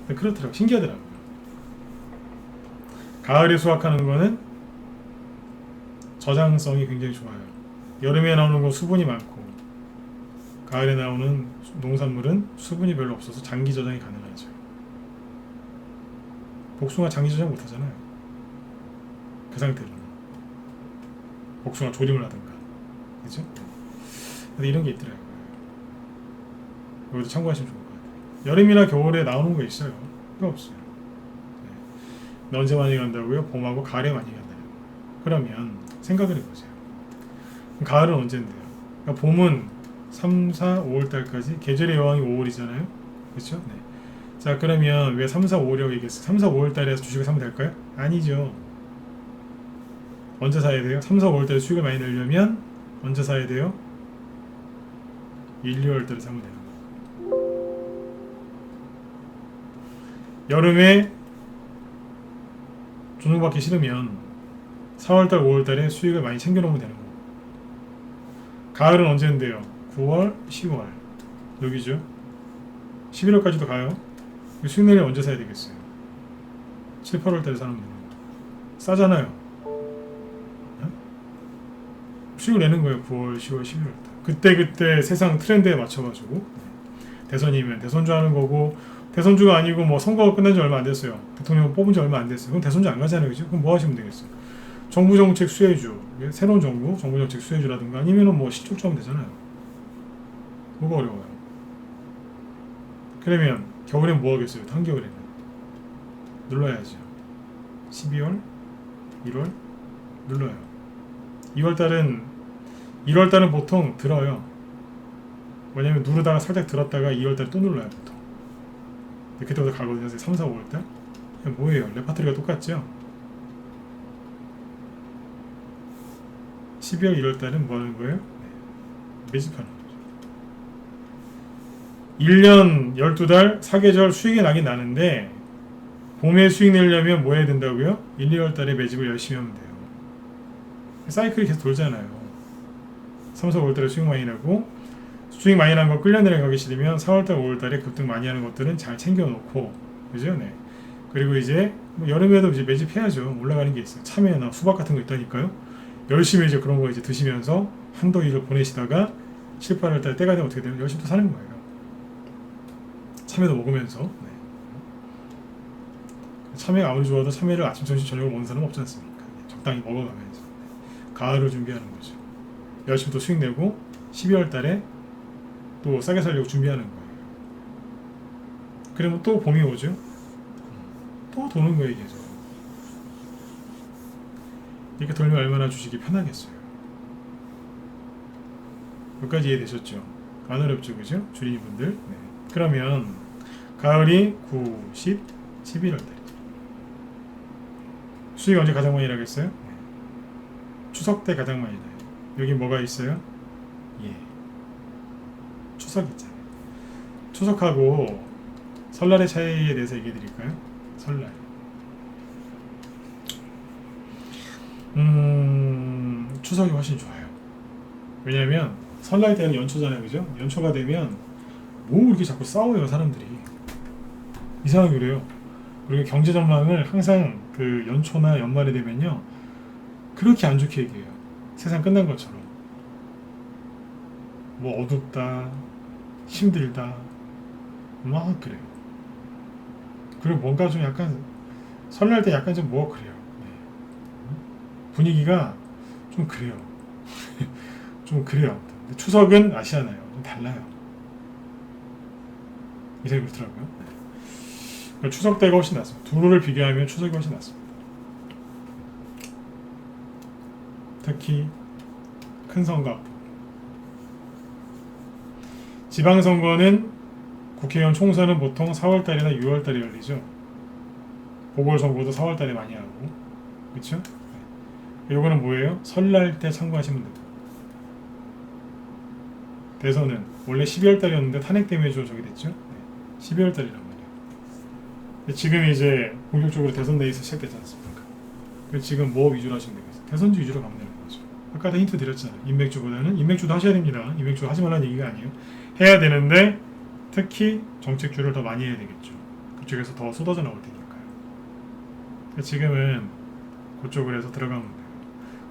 Speaker 1: 그렇더라고요. 신기하더라고요. 가을에 수확하는 거는 저장성이 굉장히 좋아요. 여름에 나오는 건 수분이 많고 가을에 나오는 농산물은 수분이 별로 없어서 장기 저장이 가능하죠. 복숭아 장기 저장 못 하잖아요. 그 상태로는. 복숭아 조림을 하든가. 그죠? 근데 이런 게 있더라고요. 이것도 참고하시면 좋을 것 같아요. 여름이나 겨울에 나오는 거 있어요. 그거 없어요. 네. 언제 많이 간다고요? 봄하고 가을에 많이 간다고요. 그러면 생각을 해보세요. 가을은 언제인데요? 그러니까 봄은 3, 4, 5월 달까지 계절의 여왕이 5월이잖아요. 그렇죠? 네. 자, 그러면 왜 3, 4, 5월이라고 얘기했어요? 3, 4, 5월 달에 주식을 사면 될까요? 아니죠. 언제 사야 돼요? 3, 4, 5월 달에 수익을 많이 내려면 언제 사야 돼요? 1, 2월 달에 사면 되는 거예요. 여름에 조정받기 싫으면 4월 달, 5월 달에 수익을 많이 챙겨 놓으면 되는 거예요. 가을은 언제인데요? 9월, 10월. 여기죠. 11월까지도 가요. 수익 내려면 언제 사야 되겠어요? 7, 8월 달에 사는 거예요. 싸잖아요. 네? 수익을 내는 거예요. 9월, 10월, 11월 달. 그때 세상 트렌드에 맞춰가지고 대선이면 대선주 하는 거고 대선주가 아니고 뭐 선거가 끝난 지 얼마 안 됐어요. 대통령 뽑은 지 얼마 안 됐어요. 그럼 대선주 안 가잖아요. 그죠? 그럼 뭐 하시면 되겠어요? 정부 정책 수혜주, 새로운 정부 정책 수혜주라든가 아니면은 뭐 시초점 하면 되잖아요. 뭐가 어려워요? 그러면 겨울엔 뭐 하겠어요? 한겨울에는 눌러야죠. 12월, 1월 눌러요. 1월달은 보통 들어요. 왜냐면 누르다가 살짝 들었다가 2월달에 또 눌러요 보통. 그때부터 가거든요. 3, 4, 5월달 뭐예요? 레파토리가 똑같죠? 12월, 1월달은 뭐 하는 거예요? 매집하는 거죠. 1년 12달 사계절 수익이 나긴 나는데 봄에 수익 내려면 뭐 해야 된다고요? 1, 2월달에 매집을 열심히 하면 돼요. 사이클이 계속 돌잖아요. 3, 4, 5월달에 수익 많이 나고 수익 많이 난 거 끌려 내려가기 싫으면 4월달, 5월달에 급등 많이 하는 것들은 잘 챙겨놓고 그죠? 네. 그리고 이제 뭐 여름에도 이제 매집해야죠. 올라가는 게 있어요. 참외나 수박 같은 거 있다니까요. 열심히 이제 그런 거 이제 드시면서 한더위를 보내시다가 7, 8월달 때가 되면 어떻게 되면 열심히 또 사는 거예요. 참외도 먹으면서. 네. 참외가 아무리 좋아도 참외를 아침, 점심, 저녁을 먹는 사람은 없지 않습니까? 적당히 먹어가면서 가을을 준비하는 거죠. 열심히 또 수익 내고 12월 달에 또 싸게 살려고 준비하는 거예요. 그러면 또 봄이 오죠. 또 도는 거예요. 계속. 이렇게 돌면 얼마나 주식이 편하겠어요. 여기까지 이해되셨죠? 안 어렵죠, 그죠? 주린이분들. 네. 그러면 가을이 9, 10, 11월 달이죠. 수익 언제 가장 많이 나겠어요? 네. 추석 때 가장 많이 나요. 여기 뭐가 있어요? 예. 추석 있잖아요. 추석하고 설날의 차이에 대해서 얘기해 드릴까요? 설날. 추석이 훨씬 좋아요. 왜냐면 설날 때는 연초잖아요, 그죠? 연초가 되면 뭐 이렇게 자꾸 싸워요, 사람들이. 이상하게 그래요. 그리고 경제 전망을 항상 그 연초나 연말에 되면요, 그렇게 안 좋게 얘기해요. 세상 끝난 것처럼. 뭐 어둡다, 힘들다, 막 그래요. 그리고 뭔가 좀 약간 설날 때 약간 좀 뭐 그래요. 네. 분위기가 좀 그래요. 좀 그래요. 근데 추석은 아시잖아요. 좀 달라요. 이상이 그렇더라고요. 네. 추석 때가 훨씬 낫습니다. 둘을 비교하면 추석이 훨씬 낫습니다. 특히 큰 선거 앞으로. 지방선거는 국회의원 총선은 보통 4월달이나 6월달에 열리죠. 보궐선거도 4월달에 많이 하고, 그렇죠? 요거는 뭐예요? 설날 때 참고하시면 돼요. 대선은 원래 12월 달이었는데 탄핵 때문에 좀 저기 됐죠. 네. 12월 달이란 말이에요. 근데 지금 이제 본격적으로 대선 레이스 시작되지 않습니까? 그래서 지금 뭐 위주로 하시면 되겠어요? 대선주 위주로 가면 되는 거죠. 아까도 힌트 드렸잖아요. 인맥주보다는 인맥주도 하셔야 됩니다. 인맥주 하지 말라는 얘기가 아니에요. 해야 되는데 특히 정책주를 더 많이 해야 되겠죠. 그쪽에서 더 쏟아져 나올 테니까요. 지금은 그쪽으로 해서 들어가면 돼요.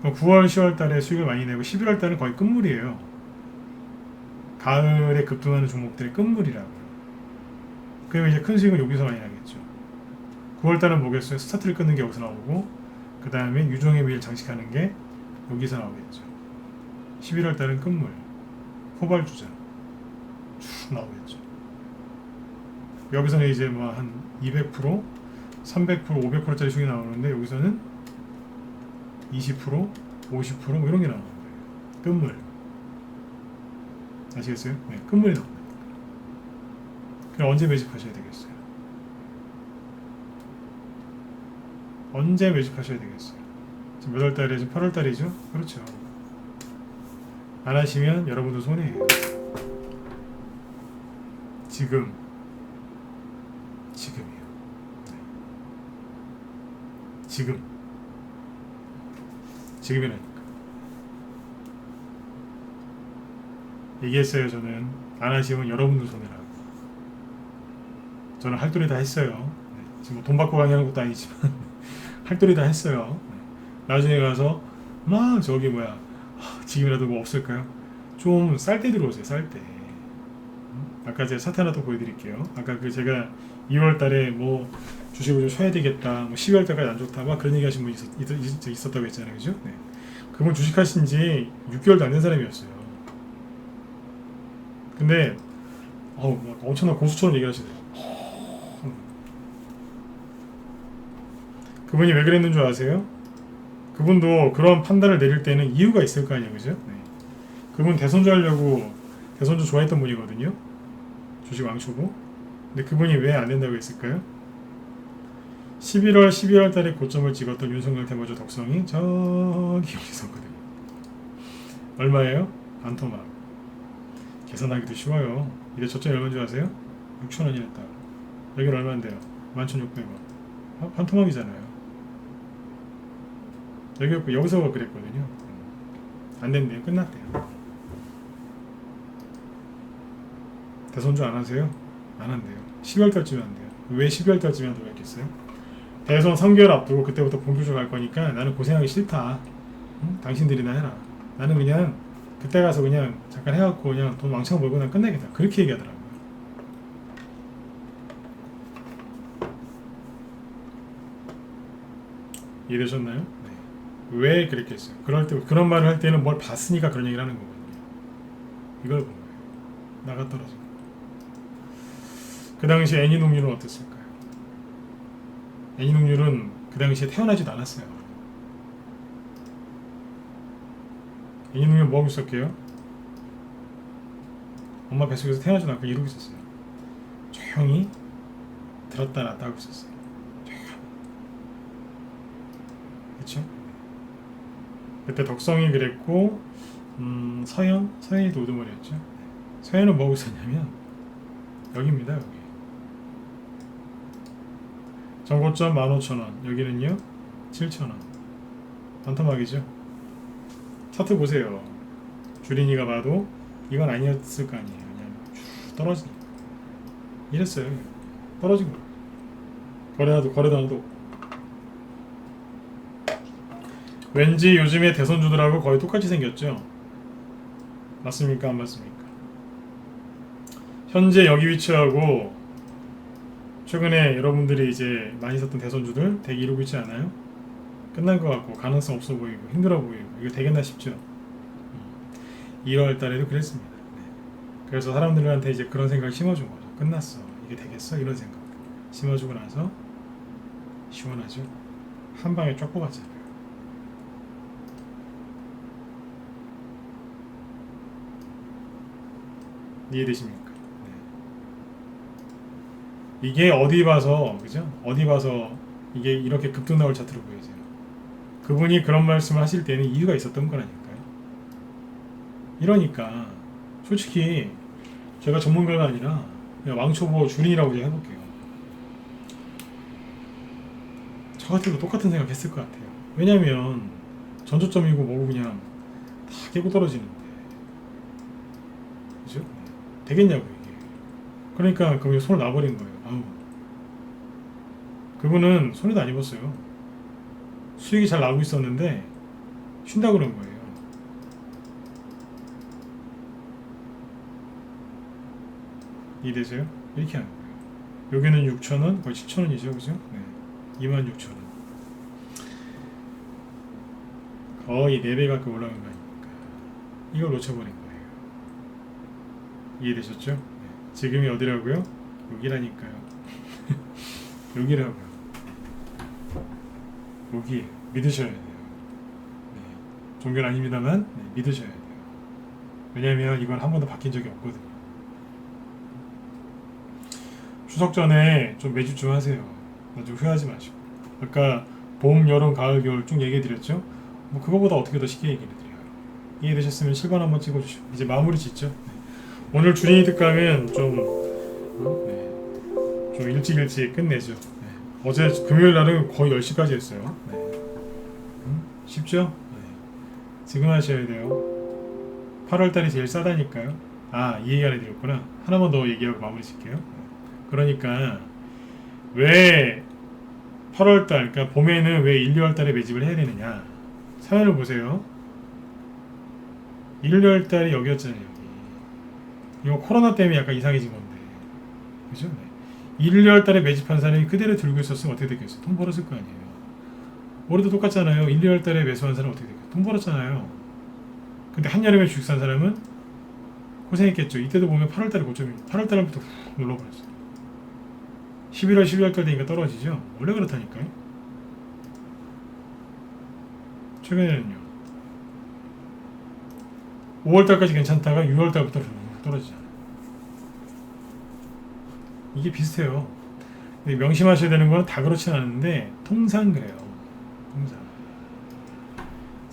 Speaker 1: 그럼 9월, 10월 달에 수익을 많이 내고 11월 달은 거의 끝물이에요. 가을에 급등하는 종목들의 끝물이라고요. 그러면 이제 큰 수익은 여기서 많이 나겠죠. 9월 달은 뭐겠어요? 스타트를 끊는 게 여기서 나오고 그 다음에 유종의 미를 장식하는 게 여기서 나오겠죠. 11월 달은 끝물, 포괄주자 쭉 나오겠죠. 여기서는 이제 뭐 한 200%, 300%, 500%짜리 수익이 나오는데 여기서는 20%, 50%뭐 이런 게 나오는 거예요. 끝물. 아시겠어요? 네, 끝물이 나옵니다. 그럼 언제 매집하셔야 되겠어요? 언제 매집하셔야 되겠어요? 지금 몇 월 달에 지금 8월 달이죠? 그렇죠. 안 하시면 여러분도 손해예요. 지금이에요. 네. 지금이라니까. 얘기했어요. 저는 안 하시면 여러분도 손해라고. 저는 할 도리 다 했어요. 네. 지금 뭐 돈 받고 강의하는 것도 아니지만 할 도리 다 했어요. 네. 나중에 가서 막 저기 뭐야 지금이라도 뭐 없을까요? 좀 쌀 때 들어오세요. 쌀 때. 아까 제가 차트 하나 더 보여드릴게요. 아까 그 제가 2월 달에 뭐 주식을 좀 쉬어야 되겠다, 뭐 12월 달까지 안 좋다, 막 그런 얘기 하신 분 있었다고 했잖아요. 그죠? 네. 그분 주식하신 지 6개월도 안 된 사람이었어요. 근데 막 엄청난 고수처럼 얘기를 하시더라고요. 그분이 왜 그랬는 줄 아세요? 그분도 그런 판단을 내릴 때는 이유가 있을 거 아니에요. 그죠? 네. 그분 대선주 하려고 대선주 좋아했던 분이거든요. 주식 왕초보. 근데 그분이 왜 안 된다고 했을까요? 11월, 12월 달에 고점을 찍었던 윤석열 대모주 덕성이 저기 여기 있었거든요. 얼마예요? 반토막. 계산하기도 쉬워요. 이제 저점이 얼마인 줄 아세요? 6,000원이랬다. 여기는 얼마인데요? 11,600원. 반토막이잖아요. 여기서 그랬거든요. 안 됐네요. 끝났대요. 대선주 안 하세요? 안 한대요. 12월 달쯤에 한대요. 왜 12월 달쯤에 한다고 했겠어요? 대선 3개월 앞두고 그때부터 본격적으로 갈 거니까 나는 고생하기 싫다. 응? 당신들이나 해라. 나는 그냥 그때 가서 그냥 잠깐 해갖고 그냥 돈 왕창 벌고 난 끝내겠다. 그렇게 얘기하더라고요. 이해되셨나요? 네. 왜 그랬겠어요? 그럴 때 그런 말을 할 때는 뭘 봤으니까 그런 얘기를 하는 거거든요. 이걸 본 거예요. 나가 떨어진 거. 그 당시 애니농률은 어땠을까요? 애니농률은 그 당시에 태어나지도 않았어요. 애니농률 뭐 하고 있었게요? 엄마 뱃속에서 태어나지도 않고 이러고 있었어요. 조용히 들었다 놨다 하고 있었어요. 그렇죠? 그때 덕성이 그랬고 서현이 우두머리였죠. 서현은 뭐 하고 있었냐면 여기입니다. 여기 정고점 15,000원, 여기는요 7,000원. 반토막이죠. 차트 보세요. 주린이가 봐도 이건 아니었을 거 아니에요. 그냥 쭉 떨어지니까 이랬어요. 떨어진 거. 거래도 안 하고. 왠지 요즘에 대선주들하고 거의 똑같이 생겼죠? 맞습니까? 안 맞습니까? 현재 여기 위치하고 최근에 여러분들이 이제 많이 썼던 대선주들 되게 이루고 있지 않아요? 끝난 것 같고 가능성 없어 보이고 힘들어 보이고 이거 되겠나 싶죠? 1월 달에도 그랬습니다. 네. 그래서 사람들한테 이제 그런 생각을 심어준 거죠. 끝났어. 이게 되겠어? 이런 생각 심어주고 나서 시원하죠? 한 방에 쫙 뽑았잖아요. 이해되십니까? 이게 어디 봐서 그죠? 어디 봐서 이게 이렇게 급등 나올 차트로 보이세요? 그분이 그런 말씀을 하실 때는 이유가 있었던 거라니까요. 이러니까 솔직히 제가 전문가가 아니라 그냥 왕초보 주린이라고 제가 해볼게요. 저 같아도 똑같은 생각 했을 것 같아요. 왜냐면 전초점이고 뭐고 그냥 다 깨고 떨어지는데 그죠? 되겠냐고 이게. 그러니까 그게 손을 놔버린 거예요. 아우. 그분은 손에도 안 입었어요. 수익이 잘 나오고 있었는데 쉰다 그런 거예요. 이해되세요? 이렇게 하는 거예요. 여기는 6,000원, 거의 7,000원이죠, 그죠? 네. 26,000원. 거의 4배 가까이 올라간 거 아닙니까? 이걸 놓쳐버린 거예요. 이해되셨죠? 네. 지금이 어디라고요? 여기라니까요. 여기라고요. 여기 믿으셔야 돼요. 네. 종교는 아닙니다만 네, 믿으셔야 돼요. 왜냐하면 이건 한 번도 바뀐 적이 없거든요. 추석 전에 좀 매주 좀 하세요. 나중에 후회하지 마시고. 아까 봄, 여름, 가을, 겨울 쭉 얘기해 드렸죠? 뭐 그거보다 어떻게 더 쉽게 얘기해 드려요. 이해되셨으면 실반 한번 찍어주시고 이제 마무리 짓죠. 네. 오늘 주린이 특강은 좀 일찍 끝내죠. 네. 어제 금요일 날은 거의 10시까지 했어요. 네. 쉽죠? 네. 지금 하셔야 돼요. 8월달이 제일 싸다니까요. 아, 이 얘기 안 해드렸구나. 하나만 더 얘기하고 마무리 짓게요. 그러니까 왜 8월달, 그러니까 봄에는 왜 1, 2월달에 매집을 해야 되느냐. 사연을 보세요. 1, 2월달이 여기였잖아요. 여기. 이거 코로나 때문에 약간 이상해진 건데, 그죠? 네. 1, 2월달에 매집한 사람이 그대로 들고 있었으면 어떻게 됐겠어요? 돈 벌었을 거 아니에요. 올해도 똑같잖아요. 1, 2월달에 매수한 사람은 어떻게 됐겠어요? 돈 벌었잖아요. 근데 한여름에 주식 산 사람은 고생했겠죠. 이때도 보면 8월달에 고점입니다. 8월달부터 훅 눌러버렸어요. 11월, 12월달 되니까 떨어지죠. 원래 그렇다니까요. 최근에는요. 5월달까지 괜찮다가 6월달부터 떨어지잖아요. 이게 비슷해요. 근데 명심하셔야 되는 건 다 그렇진 않은데 통상 그래요. 통상.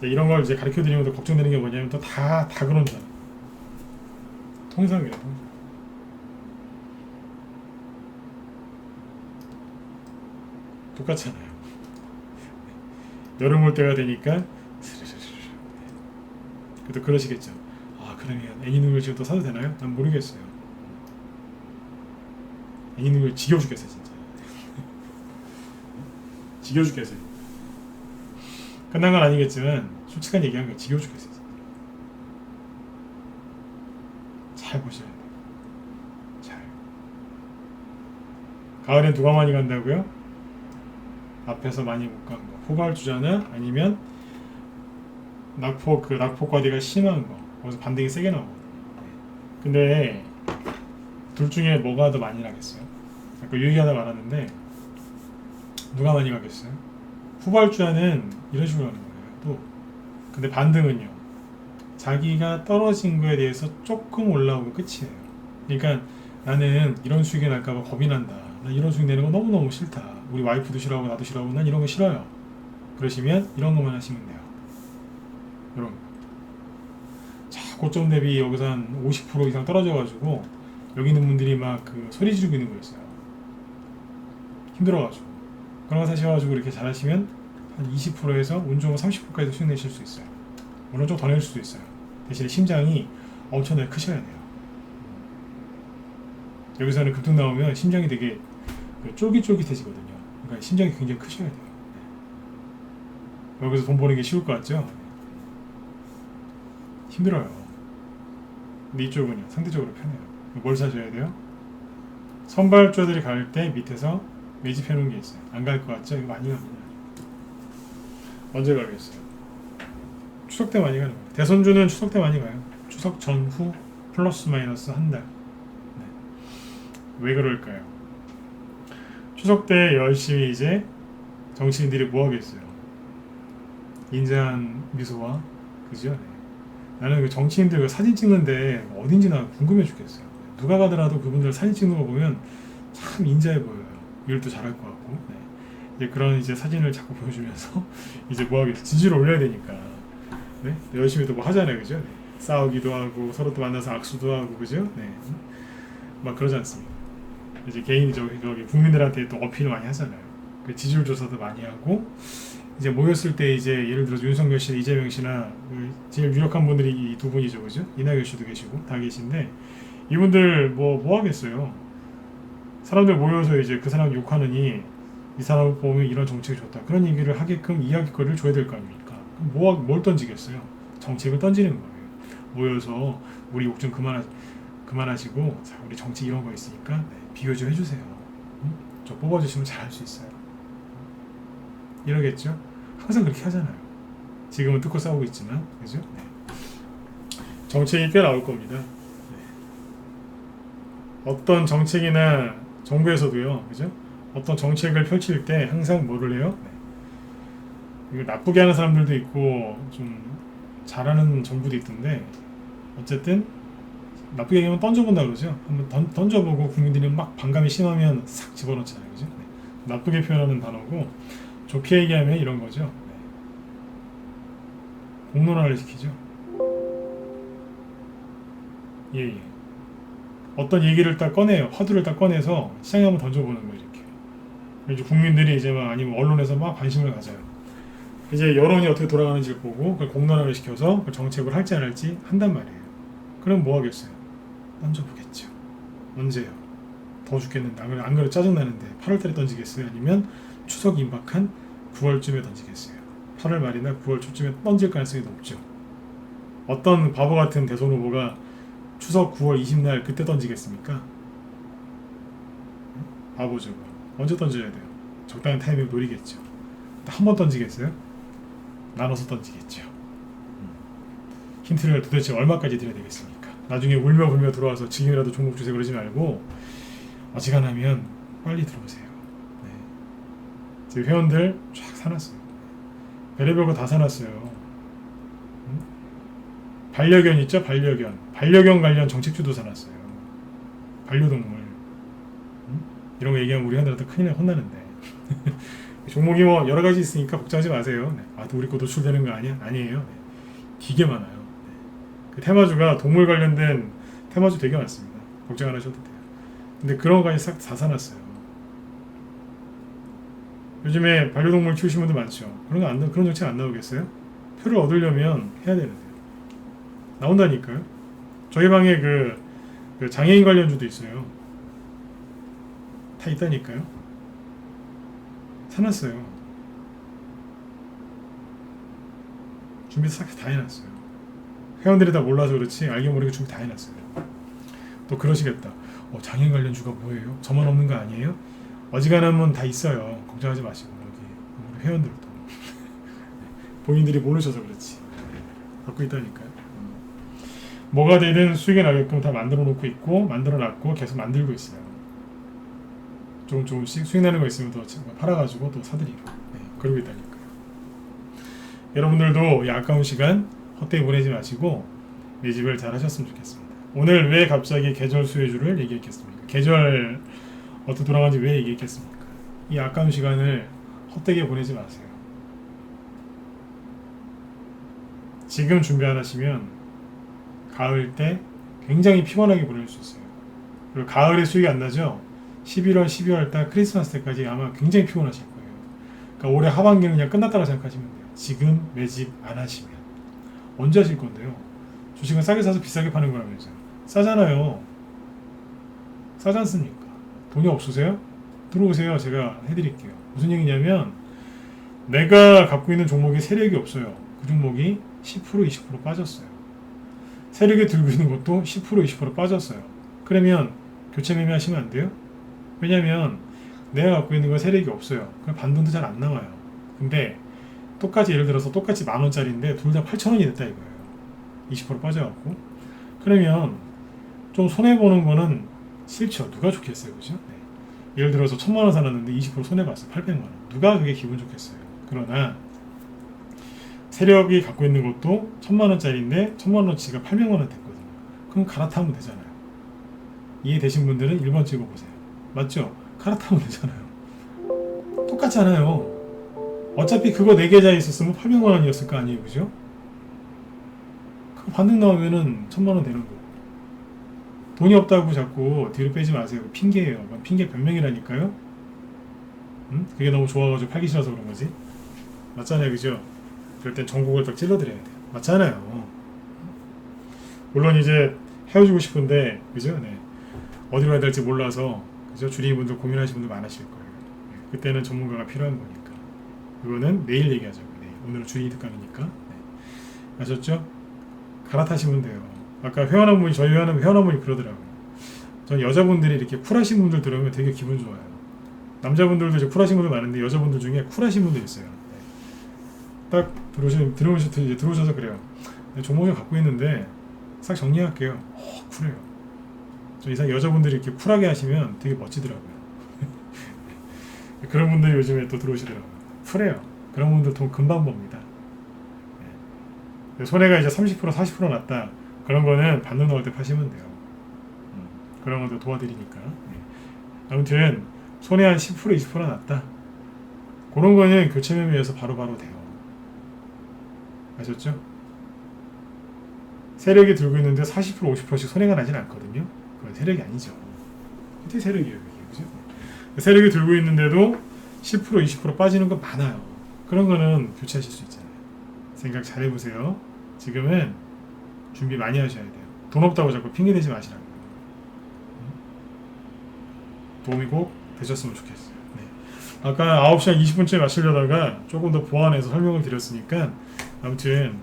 Speaker 1: 이런 걸 이제 가르쳐 드리면서 걱정되는 게 뭐냐면 또 다 그런다. 통상 그래요. 통상. 똑같잖아요. 여름 올 때가 되니까 또 그러시겠죠. 아, 그러면 애니누을 지금 또 사도 되나요? 난 모르겠어요. 애니누을 지겨워 죽겠어요 진짜. 지겨워 죽겠어요. 끝난 건 아니겠지만 솔직한 얘기하는 거 지겨워 죽겠어요. 잘 보셔야 돼요. 잘. 가을엔 누가 많이 간다고요? 앞에서 많이 못 간 거. 후발주자나 아니면 낙폭과대가 심한 거. 거기서 반등이 세게 나오거든요. 근데 둘 중에 뭐가 더 많이 나겠어요? 아까 얘기하다 말았는데 누가 많이 가겠어요? 후발주자는 이런 식으로 하는 거예요. 또 근데 반등은요. 자기가 떨어진 거에 대해서 조금 올라오고 끝이에요. 그러니까 나는 이런 수익이 날까봐 겁이 난다. 나 이런 수익 내는 거 너무너무 싫다. 우리 와이프도 싫어하고 나도 싫어하고 난 이런 거 싫어요. 그러시면 이런 것만 하시면 돼요. 이런 거. 자, 고점 대비 여기서 한 50% 이상 떨어져가지고 여기 있는 분들이 막 그 소리 지르고 있는 거였어요. 힘들어가지고. 그런 거 사셔가지고 이렇게 잘하시면 한 20%에서 운 좋은 30%까지도 수익 내실 수 있어요. 물론 좀 더 낼 수도 있어요. 대신에 심장이 엄청나게 크셔야 돼요. 여기서는 급등 나오면 심장이 되게 쫄깃쫄깃해지거든요. 그러니까 심장이 굉장히 크셔야 돼요. 여기서 돈 버는 게 쉬울 것 같죠? 힘들어요. 근데 이쪽은요, 상대적으로 편해요. 뭘 사셔야 돼요? 선발주들이 갈 때 밑에서 매집해 놓은 게 있어요. 안 갈 것 같죠? 이거 많이 갑니다. 언제 가겠어요? 추석 때 많이 가는 거예요. 대선주는 추석 때 많이 가요. 추석 전후 플러스 마이너스 한 달. 네. 왜 그럴까요? 추석 때 열심히 이제 정치인들이 뭐 하겠어요? 인자한 미소와 그죠? 네. 나는 그 정치인들 그 사진 찍는데 어딘지 나 궁금해 죽겠어요. 누가 가더라도 그분들 사진 찍는 거 보면 참 인자해 보여요. 일도 잘할 것 같고. 네. 이제 그런 이제 사진을 자꾸 보여주면서 이제 뭐 하겠어? 지지를 올려야 되니까. 네? 열심히 또 뭐 하잖아요, 그죠? 네. 싸우기도 하고 서로 또 만나서 악수도 하고, 그죠? 네. 막 그러지 않습니까? 이제 개인이 저기 국민들한테 또 어필을 많이 하잖아요. 그 지지율 조사도 많이 하고 이제 모였을 때 이제 예를 들어서 윤석열 씨, 이재명 씨나 그 제일 유력한 분들이 이 두 분이죠, 그죠? 이낙연 씨도 계시고 다 계신데 이분들 뭐 하겠어요? 사람들 모여서 이제 그 사람 욕하느니 이 사람을 보면 이런 정책이 좋다 그런 얘기를 하게끔 이야기거리를 줘야 될 거 아닙니까? 그럼 뭘 던지겠어요? 정책을 던지는 거예요. 모여서 우리 욕 좀 그만하시고 자, 우리 정책 이런 거 있으니까 네, 비교 좀 해주세요. 응? 저 뽑아주시면 잘할 수 있어요. 이러겠죠? 항상 그렇게 하잖아요. 지금은 뜯고 싸우고 있지만, 그죠? 네. 정책이 꽤 나올 겁니다. 네. 어떤 정책이나 정부에서도요, 그죠? 어떤 정책을 펼칠 때 항상 뭐를 해요? 네. 이거 나쁘게 하는 사람들도 있고 좀 잘하는 정부도 있던데 어쨌든 나쁘게 얘기하면 던져본다 그러죠. 한번 던져보고 국민들이 막 반감이 심하면 싹 집어넣잖아요, 그죠? 네. 나쁘게 표현하는 단어고 좋게 얘기하면 이런 거죠. 네. 공론화를 시키죠. 예. 어떤 얘기를 딱 꺼내요. 화두를 딱 꺼내서 시장에 한번 던져보는 거예요, 이렇게. 이제 국민들이 이제 막 아니면 언론에서 막 관심을 가져요. 이제 여론이 어떻게 돌아가는지를 보고 그걸 공론화를 시켜서 그 정책을 할지 안 할지 한단 말이에요. 그럼 뭐 하겠어요? 던져보겠죠. 언제요? 더 죽겠는데 안 그래도 짜증나는데 8월달에 던지겠어요? 아니면 추석 임박한 9월쯤에 던지겠어요? 8월 말이나 9월 초쯤에 던질 가능성이 높죠. 어떤 바보 같은 대선 후보가 추석 9월 20날 그때 던지겠습니까? 바보죠. 언제 던져야 돼요? 적당한 타이밍을 노리겠죠. 한 번 던지겠어요? 나눠서 던지겠죠. 힌트를 도대체 얼마까지 드려야 되겠습니까? 나중에 울며 불며 들어와서 지금이라도 종목 주세요 그러지 말고 어지간하면 빨리 들어오세요. 네. 제 회원들 쫙 사놨어요. 별의별 거 다 사놨어요. 반려견 있죠? 반려견 관련 정책주도 사놨어요. 반려동물 이런 거 얘기하면 우리 회원들한테 큰일 혼나는데 종목이 뭐 여러 가지 있으니까 걱정하지 마세요. 네. 아, 또 우리 거 노출되는 거 아니야? 아니에요. 네. 되게 많아요. 네. 그 테마주가 동물 관련된 테마주 되게 많습니다. 걱정 안 하셔도 돼요. 근데 그런 거까지 싹 다 사놨어요. 요즘에 반려동물 키우시는 분들 많죠. 그런 정책 안 나오겠어요? 표를 얻으려면 해야 되는데요. 나온다니까요. 저희 방에 그 장애인 관련주도 있어요. 다 있다니까요. 사놨어요. 준비 싹 다 해놨어요. 회원들이 다 몰라서 그렇지 알게 모르게 준비 다 해놨어요. 또 그러시겠다. 장애인 관련주가 뭐예요? 저만 없는 거 아니에요? 어지간하면 다 있어요. 걱정하지 마시고 여기 우리 회원들도 본인들이 모르셔서 그렇지 갖고 있다니까요. 뭐가 되든 수익이 나게끔 다 만들어 놓고 있고 만들어 놨고 계속 만들고 있어요. 조금씩 수익 나는 거 있으면 더 팔아가지고 또 사들이고 그러고 있다니까요. 여러분들도 이 아까운 시간 헛되이 보내지 마시고 내 집을 잘 하셨으면 좋겠습니다. 오늘 왜 갑자기 계절 수혜주를 얘기했겠습니까? 계절 어떻게 돌아가는지 왜 얘기했겠습니까? 이 아까운 시간을 헛되게 보내지 마세요. 지금 준비 안 하시면 가을 때 굉장히 피곤하게 보낼 수 있어요. 그리고 가을에 수익이 안 나죠? 11월, 12월 달 크리스마스 때까지 아마 굉장히 피곤하실 거예요. 그러니까 올해 하반기는 그냥 끝났다고 생각하시면 돼요. 지금 매집 안 하시면 언제 하실 건데요? 주식은 싸게 사서 비싸게 파는 거라면서요. 싸잖아요. 싸지 않습니까? 돈이 없으세요? 들어오세요. 제가 해드릴게요. 무슨 얘기냐면 내가 갖고 있는 종목에 세력이 없어요. 그 종목이 10% 20% 빠졌어요. 세력이 들고 있는 것도 10% 20% 빠졌어요. 그러면 교체 매매하시면 안 돼요? 왜냐면 내가 갖고 있는 건 세력이 없어요. 그럼 반등도 잘 안 나와요. 근데 똑같이 예를 들어서 똑같이 10,000원짜리인데 둘 다 8,000원이 됐다 이거예요. 20% 빠져갖고. 그러면 좀 손해보는 거는 싫죠. 누가 좋겠어요. 그죠? 네. 예를 들어서 1,000만원 사놨는데 20% 손해봤어요. 800만원. 누가 그게 기분 좋겠어요. 그러나 세력이 갖고 있는 것도 1,000만원짜리인데 1,000만원어치가 800만원 됐거든요. 그럼 갈아타면 되잖아요. 이해되신 분들은 1번 찍어보세요. 맞죠? 갈아타면 되잖아요. 똑같잖아요. 어차피 그거 4계좌에 있었으면 800만 원이었을 거 아니에요, 그죠? 그거 반등 나오면은 1000만 원 되는 거고. 돈이 없다고 자꾸 뒤로 빼지 마세요. 핑계예요. 핑계 변명이라니까요. 응? 그게 너무 좋아가지고 팔기 싫어서 그런 거지. 맞잖아요, 그죠? 그럴 땐 전국을 딱 찔러드려야 돼요. 맞잖아요. 물론 이제 헤어지고 싶은데, 그죠? 네. 어디로 가야 될지 몰라서, 그죠? 주린이분들 고민하시는 분들 많으실 거예요. 네. 그때는 전문가가 필요한 거니까. 그거는 내일 얘기하자고. 네. 오늘은 주린이 특강이니까. 네. 아셨죠? 갈아타시면 돼요. 아까 회원분이, 저희 회원분이 그러더라고요. 전 여자분들이 이렇게 쿨하신 분들 들으면 되게 기분 좋아요. 남자분들도 이제 쿨하신 분들 많은데 여자분들 중에 쿨하신 분들 있어요. 네. 딱 들어오셔서 그래요. 네, 종목을 갖고 있는데 싹 정리할게요. 쿨해요. 저 이상 여자분들이 이렇게 쿨하게 하시면 되게 멋지더라고요. 그런 분들이 요즘에 또 들어오시더라고요. 쿨해요. 그런 분들 돈 금방 법니다. 네. 손해가 이제 30% 40% 났다. 그런 거는 반등 나올 때 파시면 돼요. 그런 것도 도와드리니까. 네. 아무튼 손해 한 10% 20% 났다. 그런 거는 교체 매매에서 바로바로 돼요. 아셨죠? 세력이 들고 있는데 40% 50%씩 손해가 나진 않거든요. 그건 세력이 아니죠. 그때 세력이에요. 그죠? 세력이 들고 있는데도 10% 20% 빠지는 거 많아요. 그런 거는 교체하실 수 있잖아요. 생각 잘 해보세요. 지금은 준비 많이 하셔야 돼요. 돈 없다고 자꾸 핑계대지 마시라고요. 도움이 꼭 되셨으면 좋겠어요. 네. 아까 9시 한 20분쯤에 마치려다가 조금 더 보완해서 설명을 드렸으니까 아무튼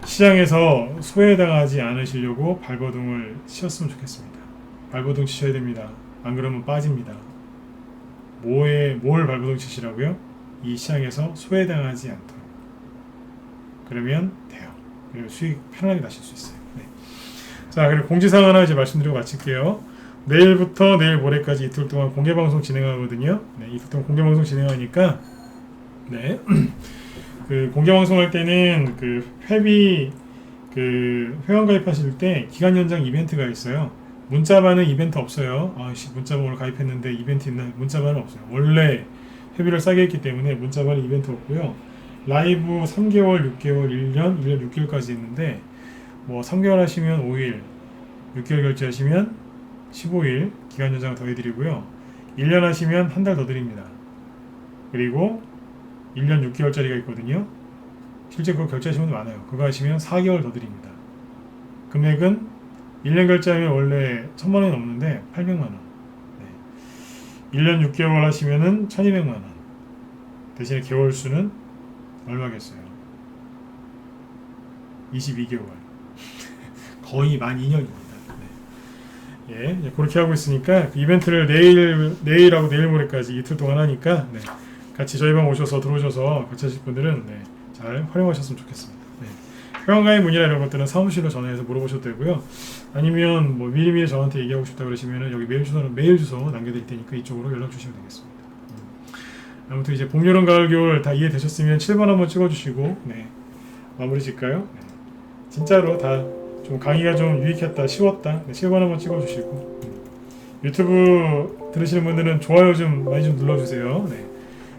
Speaker 1: 시장에서 소외당하지 않으시려고 발버둥을 치셨으면 좋겠습니다. 발버둥 치셔야 됩니다. 안 그러면 빠집니다. 뭘 발버둥 치시라고요? 이 시장에서 소외당하지 않도록. 그러면 돼요. 그리고 수익 편하게 나실 수 있어요. 네. 자, 그리고 공지사항 하나 이제 말씀드리고 마칠게요. 내일부터 내일 모레까지 이틀 동안 공개방송 진행하거든요. 네, 이틀 동안 공개방송 진행하니까, 네. 그 공개방송 할 때는 그 회원 가입하실 때 기간 연장 이벤트가 있어요. 문자반은 이벤트 없어요. 문자반 오늘 가입했는데 이벤트 있나? 문자반은 없어요. 원래 회비를 싸게 했기 때문에 문자반은 이벤트 없고요. 라이브 3개월, 6개월, 1년 6개월까지 있는데, 뭐 3개월 하시면 5일, 6개월 결제하시면 15일 기간 연장 더 해드리고요. 1년 하시면 한 달 더 드립니다. 그리고 1년 6개월짜리가 있거든요. 실제 그거 결제하시는 분들 많아요. 그거 하시면 4개월 더 드립니다. 금액은 1년 결제하면 원래 1000만 원이 넘는데 800만 원. 네. 1년 6개월 하시면은 1200만 원. 대신에 개월 수는 얼마겠어요? 22개월. 거의 만 2년입니다. 예, 그렇게 하고 있으니까 그 이벤트를 내일하고 내일 모레까지 이틀 동안 하니까, 네, 같이 저희 방 들어오셔서 같이 하실 분들은, 네, 잘 활용하셨으면 좋겠습니다. 네. 회원가입 문의나 이런 것들은 사무실로 전화해서 물어보셔도 되고요. 아니면 뭐 미리미리 저한테 얘기하고 싶다 그러시면은 여기 메일 주소 남겨드릴 테니까 이쪽으로 연락 주시면 되겠습니다. 아무튼 이제 봄, 여름, 가을, 겨울 다 이해되셨으면 7번 한번 찍어주시고, 네, 마무리 짓까요? 네. 진짜로 다 좀 강의가 좀 유익했다, 쉬웠다, 네, 7번 한번 찍어주시고, 유튜브 들으시는 분들은 좋아요 좀 많이 좀 눌러주세요. 네.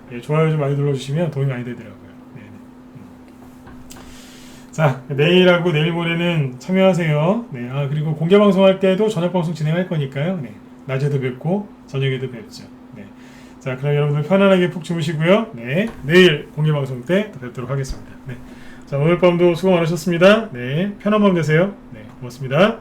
Speaker 1: 네, 좋아요 좀 많이 눌러주시면 도움이 많이 되더라고요. 네. 자, 내일하고 내일 모레는 참여하세요. 네. 그리고 공개 방송할 때도 저녁 방송 진행할 거니까요. 네. 낮에도 뵙고 저녁에도 뵙죠. 네. 자, 그럼 여러분들 편안하게 푹 주무시고요. 네. 내일 공개 방송 때 또 뵙도록 하겠습니다. 네. 자, 오늘 밤도 수고 많으셨습니다. 네. 편한 밤 되세요. 네. 고맙습니다.